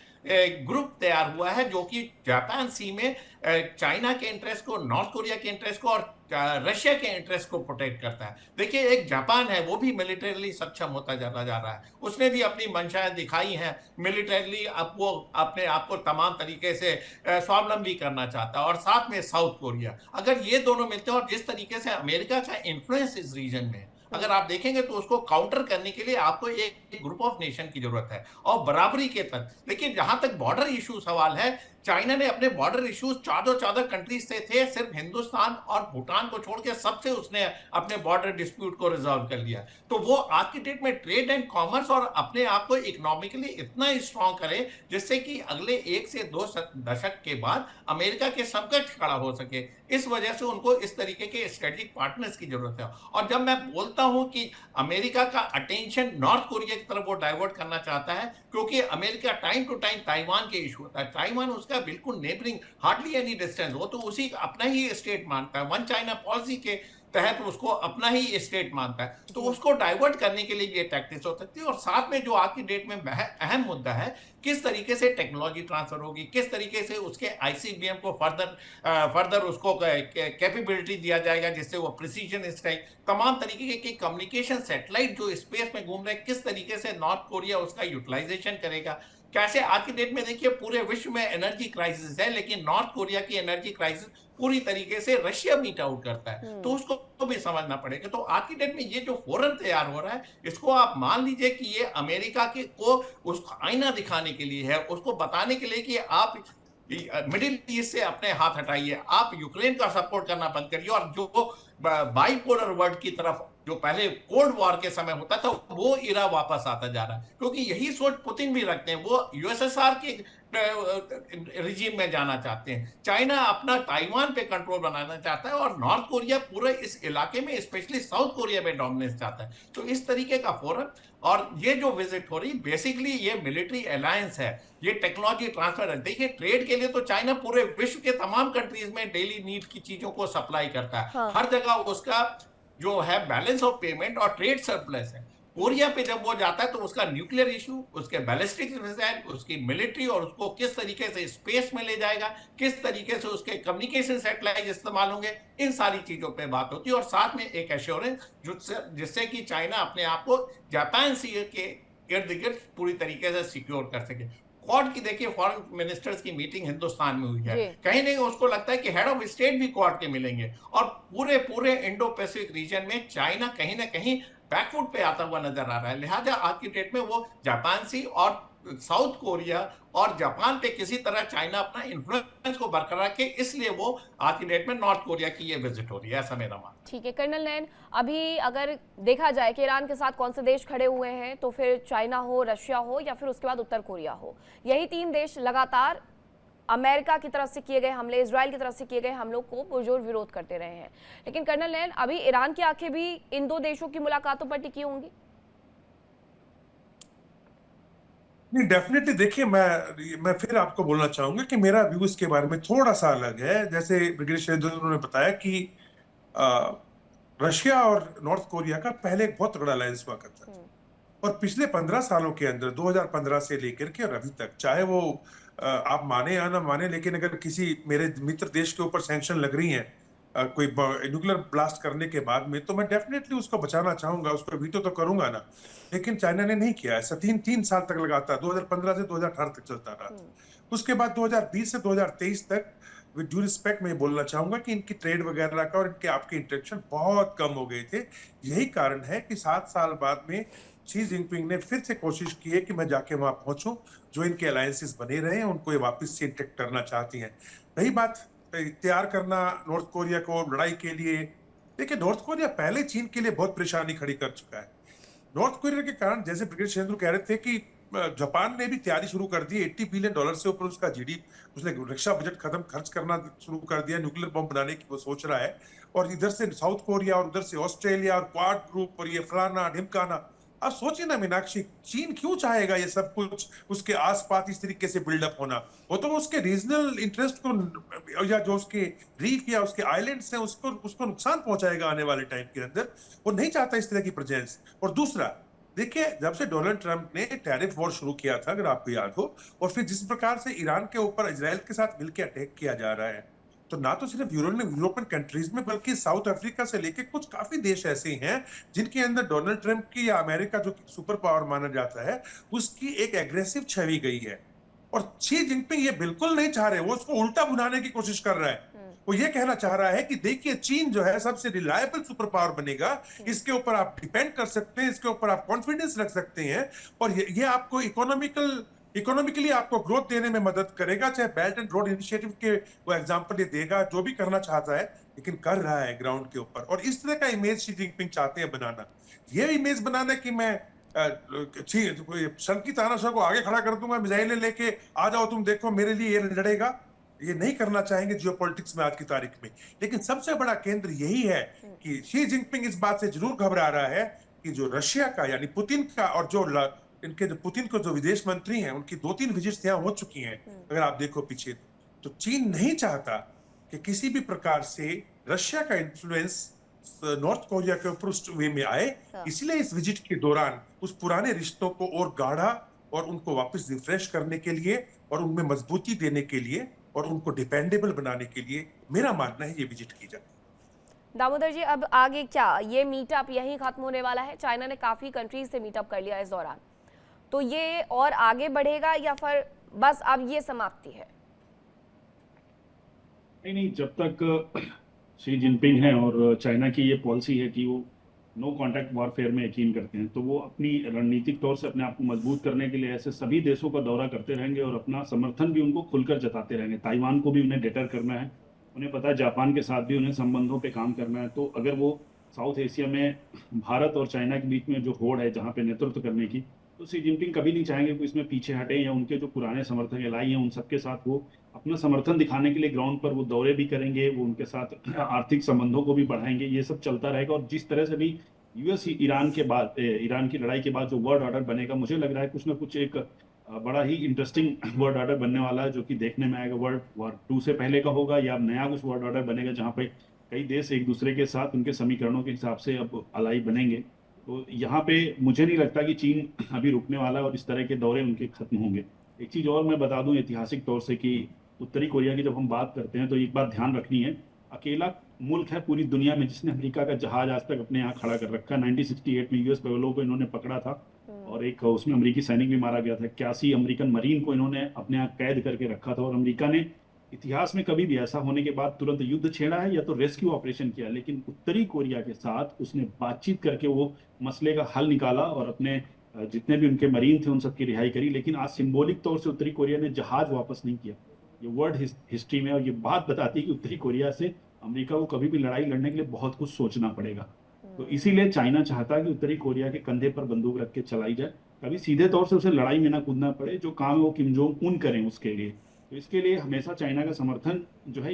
ग्रुप तैयार हुआ है जो कि जापान सी में चाइना के इंटरेस्ट को, नॉर्थ कोरिया के इंटरेस्ट को और रशिया के इंटरेस्ट को प्रोटेक्ट करता है। देखिए, एक जापान है, वो भी मिलिटरीली सक्षम होता जा रहा है। उसने भी अपनी मंशाएं दिखाई हैं मिलिटरीली, अब वो अपने आप को तमाम तरीके से स्वावलंबी करना चाहता है। और साथ में साउथ कोरिया, अगर ये दोनों मिलते हैं, और जिस तरीके से अमेरिका का इन्फ्लुएंस इस रीजन में अगर आप देखेंगे, तो उसको काउंटर करने के लिए आपको एक ग्रुप ऑफ नेशन की जरूरत है, और बराबरी के तहत। लेकिन जहां तक बॉर्डर इशू सवाल है, चाइना ने अपने बॉर्डर इश्यूज 14 कंट्रीज से थे, सिर्फ हिंदुस्तान और भूटान को छोड़ के सबसे उसने अपने बॉर्डर डिस्प्यूट को रिजॉल्व कर लिया। तो वो आज की डेट में ट्रेड एंड कॉमर्स और अपने आप को इकोनॉमिकली इतना स्ट्रांग करे जिससे कि अगले 1 से 2 दशक के बाद अमेरिका के समकक्ष खड़ा हो सके। इस वजह से उनको इस तरीके के स्ट्रेटेजिक पार्टनर्स की जरूरत है। और जब मैं बोलता हूं कि अमेरिका का अटेंशन नॉर्थ कोरिया की तरफ वो डाइवर्ट करना चाहता है, क्योंकि America time to time Taiwan के इशू होता है, ताइवान उसका बिल्कुल नेबरिंग, हार्डली एनी डिस्टेंस, वो तो उसी अपना ही स्टेट मानता है, वन चाइना पॉलिसी के तहत उसको अपना ही स्टेट मानता है। तो उसको डाइवर्ट करने के लिए ये टैक्टिक्स हो सकती है। और साथ में जो आज की डेट में अहम मुद्दा है, किस तरीके से टेक्नोलॉजी ट्रांसफर होगी, किस तरीके से उसके आईसीबीएम को फर्दर उसको कैपेबिलिटी दिया जाएगा जिससे वो प्रिसीजन स्ट्राइक, तमाम तरीके के कम्युनिकेशन सैटेलाइट जो स्पेस में घूम रहे हैं, किस तरीके से नॉर्थ कोरिया उसका यूटिलाइजेशन करेगा। कैसे आज की डेट में देखिए पूरे विश्व में एनर्जी क्राइसिस है, लेकिन नॉर्थ कोरिया की एनर्जी क्राइसिस पूरी तरीके से रशिया मीट आउट करता है, तो उसको भी समझना पड़ेगा। तो आज की डेट में ये जो फोरम तैयार हो रहा है, इसको आप मान लीजिए कि ये अमेरिका के को उसको आईना दिखाने के लिए है, उसको बताने के लिए कि आप मिडिल ईस्ट से अपने हाथ हटाइए, आप यूक्रेन का सपोर्ट करना बंद करिए, और जो बाइपोलर वर्ल्ड की तरफ जो पहले कोल्ड वॉर के समय होता था, वो इरा वापस आता जा रहा है। क्योंकि यही सोच पुतिन भी रखते हैं। वो यूएसएसआर के रिजीम में जाना चाहते हैं। चाइना अपना ताइवान पे कंट्रोल बनाना चाहता है और नॉर्थ कोरिया पूरे इस इलाके में स्पेशली साउथ कोरिया में डोमिनेंस चाहता है। तो इस तरीके का फोरम और ये जो विजिट हो रही बेसिकली ये मिलिट्री अलायंस है, ये टेक्नोलॉजी ट्रांसफर है। देखिए ट्रेड के लिए तो चाइना पूरे विश्व के तमाम कंट्रीज में डेली नीड की चीजों को सप्लाई करता है। हाँ। हर जगह उसका जो है बैलेंस ऑफ पेमेंट और ट्रेड सरप्लस है। कोरिया पे जब वो जाता है तो उसका न्यूक्लियर इशू, उसके बैलिस्टिक मिसाइल, उसकी मिलिट्री और उसको किस तरीके से स्पेस में ले जाएगा, किस तरीके से उसके कम्युनिकेशन सैटेलाइट इस्तेमाल होंगे, इन सारी चीजों पे बात होती है। और साथ में एक एश्योरेंस जिससे कि चाइना अपने आप को जापान सी के इर्द गिर्द पूरी तरीके से सिक्योर कर सके। क्वाड की देखिए फॉरेन मिनिस्टर्स की मीटिंग हिंदुस्तान में हुई है, जी। कहीं नहीं उसको लगता है कि हेड ऑफ स्टेट भी क्वाड के मिलेंगे और पूरे पूरे इंडो पैसिफिक रीजन में चाइना कहीं ना कहीं बैकफुट पे आता हुआ नजर आ रहा है। लिहाजा आज की डेट में वो जापान सी और साउथ कोरिया और जापान पे किसी तरह चाइना अपना इन्फ्लुएंस को बरकरार रखे, इसलिए वो आज की डेट में नॉर्थ कोरिया की ये विजिट हो रही है, ऐसा मेरा मानना है। ठीक है कर्नल नयन, अभी अगर देखा जाए कि ईरान के साथ कौन से देश खड़े हुए हैं, तो फिर चाइना हो, रशिया हो या फिर उसके बाद उत्तर कोरिया हो, यही तीन देश लगातार अमेरिका की तरफ से किए गए हमले, इजराइल की तरफ से किए गए हमलों को पुरजोर विरोध करते रहे हैं। लेकिन कर्नल नयन, अभी ईरान की आंखें भी इन दो देशों की मुलाकातों पर टिकी होंगी? नहीं, डेफिनेटली। देखिए, मैं फिर आपको बोलना चाहूंगा कि मेरा व्यू इसके बारे में थोड़ा सा अलग है। जैसे ब्रिगेडियर शहजाद ने बताया कि अ, रशिया और नॉर्थ कोरिया का पहले एक बहुत तगड़ा अलायंस हुआ करता था, और पिछले 15 सालों के अंदर 2015 से लेकर के और अभी तक, चाहे वो आप माने या ना माने, लेकिन अगर किसी मेरे मित्र देश के ऊपर सैंक्शन लग रही हैं कोई न्यूक्लियर ब्लास्ट करने के बाद में, तो मैं डेफिनेटली उसको बचाना चाहूंगा, उसको वीटो तो करूंगा ना। लेकिन चाइना ने नहीं किया ऐसा। तीन साल तक लगातार 2015 से 2018 तक चलता रहा था। उसके बाद 2020 से 2023 तक विद ड्यू रिस्पेक्ट मैं बोलना चाहूंगा कि इनकी ट्रेड वगैरह का और इनके आपके इंटरेक्शन बहुत कम हो गए थे। यही कारण है कि 7 साल बाद में शी जिनपिंग ने फिर से कोशिश की है कि मैं जाके वहां पहुंचूं। जो इनके अलायंसेस बने रहे हैं उनको ये वापस से इंटेक्ट करना चाहती हैं। रही बात तैयार करना नॉर्थ कोरिया को लड़ाई के लिए, देखिए नॉर्थ कोरिया पहले चीन के लिए बहुत परेशानी खड़ी कर चुका है। नॉर्थ कोरिया के कारण, जैसे ब्रिगेडियर शेंद्रू कह रहे थे कि जापान ने भी तैयारी शुरू कर दी। $80 बिलियन से ऊपर उसका जीडी, उसने रक्षा बजट खत्म खर्च करना शुरू कर दिया, न्यूक्लियर बम बनाने की वो सोच रहा है। और इधर से साउथ कोरिया और उधर से ऑस्ट्रेलिया और क्वाड ग्रुप और ये फलाना ढिमकाना। अब सोचिए ना मीनाक्षी, चीन क्यों चाहेगा ये सब कुछ उसके आसपास इस तरीके से बिल्डअप होना? वो तो उसके रीजनल इंटरेस्ट को, या जो उसके रीफ या उसके आइलैंड्स हैं, उसको उसको नुकसान पहुंचाएगा आने वाले टाइम के अंदर। वो नहीं चाहता इस तरह की प्रेजेंस। और दूसरा, देखिए जब से डोनाल्ड ट्रंप ने टैरिफ वॉर शुरू किया था, अगर आपको याद हो, और फिर जिस प्रकार से ईरान के ऊपर इजराइल के साथ मिलकर अटैक किया जा रहा है, तो ना तो सिर्फ यूरोपियन कंट्रीज में बल्कि साउथ अफ्रीका से लेके कुछ काफी देश ऐसे हैं जिनके अंदर डोनाल्ड ट्रंप की या अमेरिका जो सुपर पावर माना जाता है उसकी एक एग्रेसिव छवि गई है। और शी जिनपिंग ये बिल्कुल नहीं चाह रहे, वो उसको उल्टा बुनाने की कोशिश कर रहा है। वो ये कहना चाह रहा है कि देखिए चीन जो है सबसे रिलायबल सुपर पावर बनेगा, इसके ऊपर आप डिपेंड कर सकते हैं, इसके ऊपर आप कॉन्फिडेंस रख सकते हैं, और ये आपको इकोनॉमिकली आपको ग्रोथ देने में मदद करेगा। चाहे बेल्ट एंड रोड इनिशिएटिव के वो एग्जांपल ये देगा, जो भी करना चाहता है, लेकिन कर रहा है ग्राउंड के ऊपर। और इस तरह का इमेज शी जिनपिंग चाहते हैं बनाना। ये इमेज बनाना कि मैं शंकी तानाशाह को आगे खड़ा कर दूंगा, मिसाइलें लेके आ जाओ तुम देखो मेरे लिए ये लड़ेगा, ये नहीं करना चाहेंगे जियोपॉलिटिक्स में आज की तारीख में। लेकिन सबसे बड़ा केंद्र यही है कि शी जिनपिंग इस बात से जरूर घबरा रहा है कि जो रशिया का यानी पुतिन का, और जो पुतिन को जो विदेश मंत्री हैं उनकी 2-3 विजिट्स यहाँ हो चुकी हैं, अगर आप देखो पीछे, तो चीन नहीं चाहता कि किसी भी प्रकार से रशिया का इन्फ्लुएंस नॉर्थ कोरिया के ऊपर उस वे में आए। इसलिए इस विजिट के दौरान उस पुराने रिश्तों को और गाढ़ा और उनको वापस रिफ्रेश करने के लिए और उनमें मजबूती देने के लिए और उनको डिपेंडेबल बनाने के लिए मेरा मानना है ये विजिट की जाए। दामोदर जी, अब आगे क्या ये मीटअप यहीं खत्म होने वाला है? चाइना ने काफी कंट्रीज से मीटअप कर लिया इस दौरान, तो ये और आगे बढ़ेगा या फिर बस अब ये समाप्ति है? नहीं, जब तक शी जिनपिंग है और चाइना की ये पॉलिसी है कि वो नो कॉन्टैक्ट वॉरफेयर में यकीन करते हैं, तो वो अपनी रणनीतिक तौर से अपने आप को मजबूत करने के लिए ऐसे सभी देशों का दौरा करते रहेंगे और अपना समर्थन भी उनको खुलकर जताते रहेंगे। ताइवान को भी उन्हें डेटर करना है, उन्हें पता है जापान के साथ भी उन्हें संबंधों पे काम करना है। तो अगर वो साउथ एशिया में भारत और चाइना के बीच में जो होड़ है जहाँ पे नेतृत्व करने की, तो शी जिनपिंग कभी नहीं चाहेंगे कि इसमें पीछे हटे, या उनके जो पुराने समर्थक एलाई हैं उन सबके साथ वो अपना समर्थन दिखाने के लिए ग्राउंड पर वो दौरे भी करेंगे, वो उनके साथ आर्थिक संबंधों को भी बढ़ाएंगे, ये सब चलता रहेगा। और जिस तरह से भी यूएस ईरान के बाद ईरान की लड़ाई के बाद जो वर्ल्ड ऑर्डर बनेगा, मुझे लग रहा है कुछ ना कुछ एक बड़ा ही इंटरेस्टिंग वर्ल्ड ऑर्डर बनने वाला है, जो कि देखने में आएगा। वर्ल्ड वॉर 2 से पहले का होगा या नया कुछ वर्ल्ड ऑर्डर बनेगा जहाँ पे कई देश एक दूसरे के साथ उनके समीकरणों के हिसाब से अब अलाई बनेंगे। तो यहाँ पे मुझे नहीं लगता कि चीन अभी रुकने वाला है और इस तरह के दौरे उनके खत्म होंगे। एक चीज़ और मैं बता दूं ऐतिहासिक तौर से कि उत्तरी कोरिया की जब हम बात करते हैं तो एक बात ध्यान रखनी है, अकेला मुल्क है पूरी दुनिया में जिसने अमेरिका का जहाज आज तक अपने यहाँ खड़ा कर रखा है। 1968 में यूएस पेवलो को इन्होंने पकड़ा था और एक उसमें अमेरिकी सैनिक भी मारा गया था। 81 अमेरिकन मरीन को इन्होंने अपने यहाँ कैद करके रखा था। और अमेरिका ने इतिहास में कभी भी ऐसा होने के बाद तुरंत युद्ध छेड़ा है या तो रेस्क्यू ऑपरेशन किया, लेकिन उत्तरी कोरिया के साथ उसने बातचीत करके वो मसले का हल निकाला और अपने जितने भी उनके मरीन थे उन सबकी रिहाई करी। लेकिन आज सिंबॉलिक तौर से उत्तरी कोरिया ने जहाज वापस नहीं किया। ये वर्ल्ड हिस्ट्री में और ये बात बताती है कि उत्तरी कोरिया से अमेरिका को कभी भी लड़ाई लड़ने के लिए बहुत कुछ सोचना पड़ेगा। तो इसीलिए चाइना चाहता है कि उत्तरी कोरिया के कंधे पर बंदूक रख के चलाई जाए, कभी सीधे तौर से उसे लड़ाई में ना कूदना पड़े। जो काम है वो किम जोंग उन करें उसके लिए। तो इसके लिए हमेशा चाइना का समर्थन जो है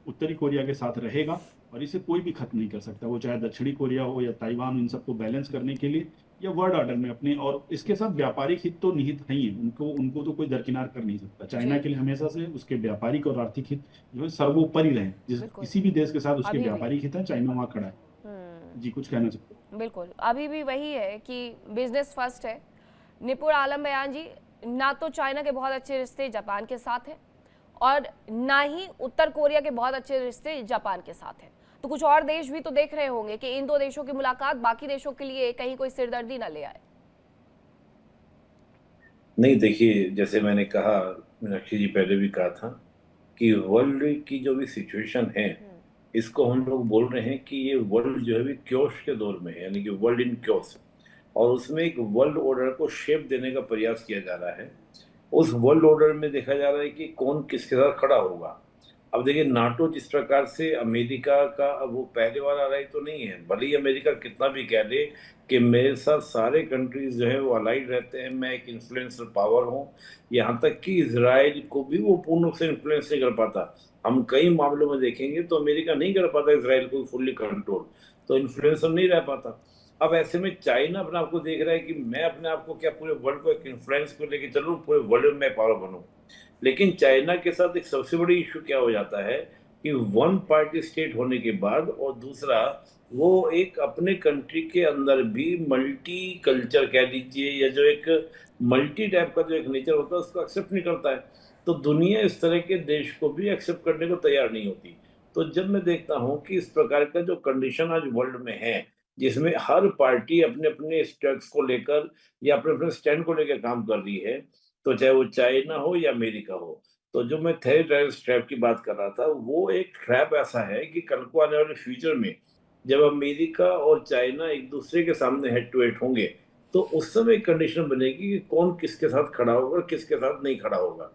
उत्तरी कोरिया के साथ रहेगा और इसे कोई भी खत्म नहीं कर सकता, वो चाहे दक्षिणी कोरिया हो या ताइवान, इन सबको बैलेंस करने के लिए या वर्ल्ड ऑर्डर में अपने। और इसके साथ व्यापारिक हित तो निहित नहीं है, उनको तो कोई दरकिनार कर नहीं सकता। चाइना के लिए हमेशा से उसके व्यापारिक और आर्थिक हित जो है सर्वोपरि रहे। जिस किसी भी देश के साथ उसके व्यापारिक हित है, चाइना वहाँ खड़ा है। जी कुछ कहना चाहते हैं? बिल्कुल, अभी भी वही है कि बिजनेस फर्स्ट है। निपुण आलम बयान जी, ना तो चाइना के बहुत अच्छे रिश्ते जापान के साथ हैं और ना ही उत्तर कोरिया के बहुत अच्छे रिश्ते जापान के साथ हैं। तो कुछ और देश भी तो देख रहे होंगे कि इन दो देशों की मुलाकात बाकी देशों के लिए कहीं कोई सिरदर्दी ना ले आए। नहीं, देखिए जैसे मैंने कहा, मीनाक्षी जी पहले भी कहा था कि वर्ल्ड की जो भी सिचुएशन है इसको हम लोग बोल रहे हैं कि ये वर्ल्ड जो है भी क्योस के दौर में है, यानी कि वर्ल्ड इन क्योस। और उसमें एक वर्ल्ड ऑर्डर को शेप देने का प्रयास किया जा रहा है। उस वर्ल्ड ऑर्डर में देखा जा रहा है कि कौन किसके साथ खड़ा होगा। अब देखिए नाटो जिस प्रकार से अमेरिका का, अब वो पहले वाला अलाई तो नहीं है, भले ही अमेरिका कितना भी कह दे कि मेरे साथ सारे कंट्रीज जो है वो अलाइड रहते हैं, मैं एक इन्फ्लुएंसर पावर हूँ, यहाँ तक कि इजराइल को भी वो पूर्ण रूप से इन्फ्लुएंस नहीं कर पाता। हम कई मामलों में देखेंगे तो अमेरिका नहीं कर पाता इजराइल को फुल्ली कंट्रोल, तो इन्फ्लुएंसर नहीं रह पाता। अब ऐसे में चाइना अपने आप को देख रहा है कि मैं अपने आप को क्या पूरे वर्ल्ड को एक इन्फ्लुएंस को लेके चलूं, पूरे वर्ल्ड में पावर बनूं। लेकिन चाइना के साथ एक सबसे बड़ी इशू क्या हो जाता है कि वन पार्टी स्टेट होने के बाद, और दूसरा वो एक अपने कंट्री के अंदर भी मल्टी कल्चर कह लीजिए या जो एक मल्टी टाइप का जो एक नेचर होता है उसको एक्सेप्ट नहीं करता है। तो दुनिया इस तरह के देश को भी एक्सेप्ट करने को तैयार नहीं होती। तो जब मैं देखता हूँ कि इस प्रकार का जो कंडीशन आज वर्ल्ड में है, जिसमें हर पार्टी अपने अपने स्टेट्स को लेकर या अपने अपने स्टैंड को लेकर काम कर रही है, तो चाहे वो चाइना हो या अमेरिका हो। तो जो मैं थर्ड ट्रैप की बात कर रहा था, वो एक ट्रैप ऐसा है कि कल को आने वाले फ्यूचर में जब अमेरिका और चाइना एक दूसरे के सामने हेड टू हेड होंगे, तो उस समय एक कंडीशन बनेगी कि कौन किसके साथ खड़ा होगा, किसके साथ नहीं खड़ा होगा।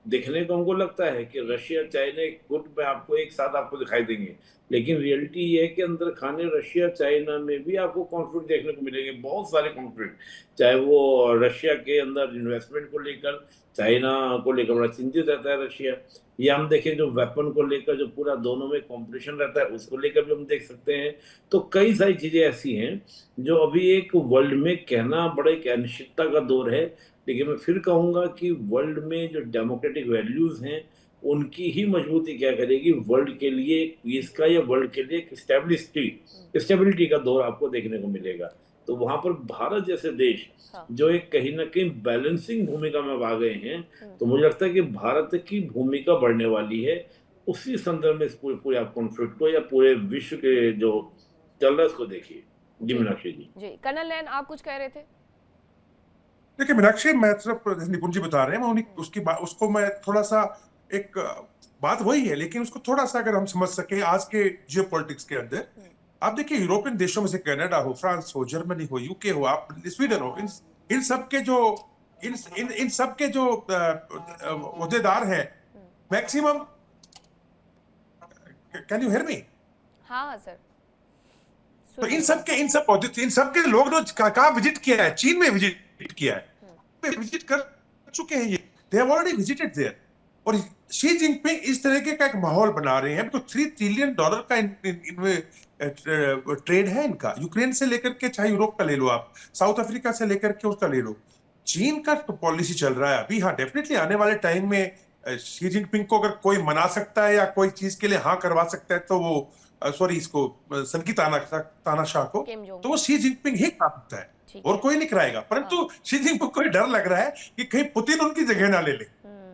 देखने को हमको लगता है कि रशिया चाइना एक गुट में आपको एक साथ आपको दिखाई देंगे, लेकिन रियलिटी ये है कि अंदर खाने रशिया चाइना में भी आपको कॉन्फ्लिक्ट देखने को मिलेंगे, बहुत सारे कॉन्फ्लिक्ट। चाहे वो रशिया के अंदर इन्वेस्टमेंट को लेकर, चाइना को लेकर बड़ा चिंतित रहता है रशिया, या हम देखें जो वेपन को लेकर जो पूरा दोनों में कॉम्पिटिशन रहता है उसको लेकर भी हम देख सकते हैं। तो कई सारी चीजें ऐसी हैं जो अभी एक वर्ल्ड में कहना बड़ा एक अनिश्चितता का दौर है। लेकिन मैं फिर कहूंगा कि वर्ल्ड में जो डेमोक्रेटिक वैल्यूज हैं उनकी ही मजबूती क्या करेगी वर्ल्ड के लिए पीस का, या वर्ल्ड के लिए एक स्टेबिलिटी का दौर आपको देखने को मिलेगा। तो वहां पर भारत जैसे देश जो एक कहीं ना कहीं बैलेंसिंग भूमिका में आ गए हैं, तो मुझे लगता है कि भारत की भूमिका बढ़ने वाली है। उसी संदर्भ में इस पूरे आप कॉन्फ्लिक्ट को या पूरे विश्व के जो चल रहा है उसको देखिए। जी मीनाक्षी जी। कर्नल नैन, आप कुछ कह रहे थे? देखिए मीनाक्षी, मैं सिर्फ निपुण जी बता रहे हैं, मैं उसको मैं थोड़ा सा एक बात वही है, लेकिन उसको थोड़ा सा अगर हम समझ सके आज के जियोपॉलिटिक्स के अंदर, आप देखिए यूरोपियन देशों में से कनाडा हो, फ्रांस हो, जर्मनी हो, यूके हो, आप स्वीडन हो, इन सब के जो ओहदेदार हैं maximum, can you hear me? हाँ सर। तो इन सब के लोग कहाँ विजिट किया है? चीन में विजिट विजिट किया है, विजिट कर चुके हैं ये, they have already visited there. और शी जिनपिंग इस तरीके का एक माहौल बना रहे हैं, तो $3 ट्रिलियन का ट्रेड है इनका, यूक्रेन से लेकर के, चाहे यूरोप का ले लो आप, साउथ अफ्रीका से लेकर के उसका ले लो। चीन का तो पॉलिसी चल रहा है अभी। हाँ, डेफिनेटली आने वाले टाइम में शी जिनपिंग को अगर कोई मना सकता है या कोई चीज के लिए हाँ करवा सकता है तो वो इसको सनकी तानाशाह को, तो वो शी जिनपिंग ही करा सकता है और कोई नहीं कराएगा। परंतु शी जिनपिंग को कोई डर लग रहा है कि कहीं पुतिन उनकी जगह ना ले ले।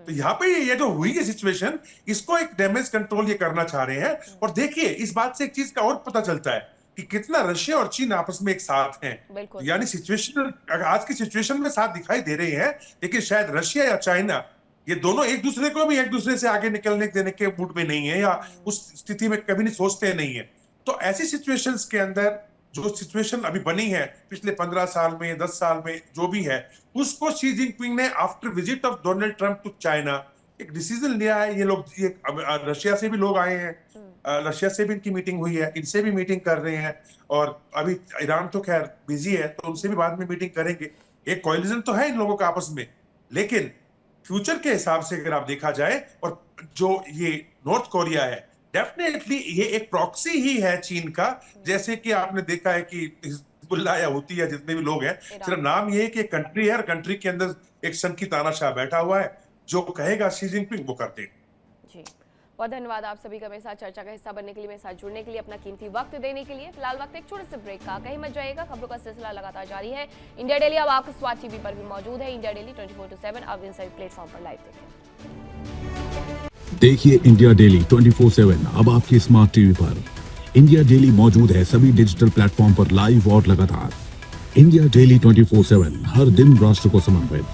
तो यहाँ पे ये जो हुई है सिचुएशन, इसको एक डैमेज कंट्रोल ये करना चाह रहे हैं। और देखिए, इस बात से एक चीज का और पता चलता है कि कितना रशिया और चीन आपस में एक साथ हैं। यानी सिचुएशन, आज की सिचुएशन में साथ दिखाई दे रहे हैं, लेकिन शायद रशिया या चाइना, ये दोनों एक दूसरे को भी एक दूसरे से आगे निकलने देने के मूड में नहीं है, या उस स्थिति में कभी नहीं सोचते नहीं है। तो ऐसी सिचुएशंस के अंदर जो सिचुएशन अभी बनी है पिछले 15 साल में, 10 साल में, जो भी है, उसको शी जिनपिंग ने after visit of Donald Trump to China एक डिसीजन लिया है। ये लोग, ये रशिया से भी लोग आए हैं, रशिया से भी इनकी मीटिंग हुई है, इनसे भी मीटिंग कर रहे हैं, और अभी ईरान तो खैर बिजी है, तो उनसे भी बाद में मीटिंग करेंगे। एक कोलिजन तो है इन लोगों का आपस में, लेकिन फ्यूचर के हिसाब से अगर आप देखा जाए, और जो ये नॉर्थ कोरिया है, डेफिनेटली ये एक प्रॉक्सी ही है चीन का। जैसे कि आपने देखा है कि हिजबुल्लाह या हुती है, जितने भी लोग हैं, सिर्फ नाम ये है कि कंट्री है, और कंट्री के अंदर एक सनकी तानाशाह बैठा हुआ है, जो कहेगा शी जिनपिंग वो करते हैं। जी, बहुत धन्यवाद आप सभी का मेरे साथ चर्चा का हिस्सा बनने के लिए, मेरे साथ जुड़ने के लिए, अपना कीमती वक्त देने के लिए। फिलहाल वक्त एक छोटे से ब्रेक का, कहीं मत जाइएगा, खबरों का सिलसिला लगातार जारी है। इंडिया डेली अब आपको स्वाद टीवी पर भी मौजूद है। इंडिया डेली 24/7 अब इन सभी प्लेटफॉर्म पर लाइव देखें। देखिए इंडिया डेली 24/7 अब आपके स्मार्ट टीवी पर। इंडिया डेली मौजूद है सभी डिजिटल प्लेटफॉर्म पर लाइव और लगातार। इंडिया डेली 24/7 हर दिन राष्ट्र को समर्पित।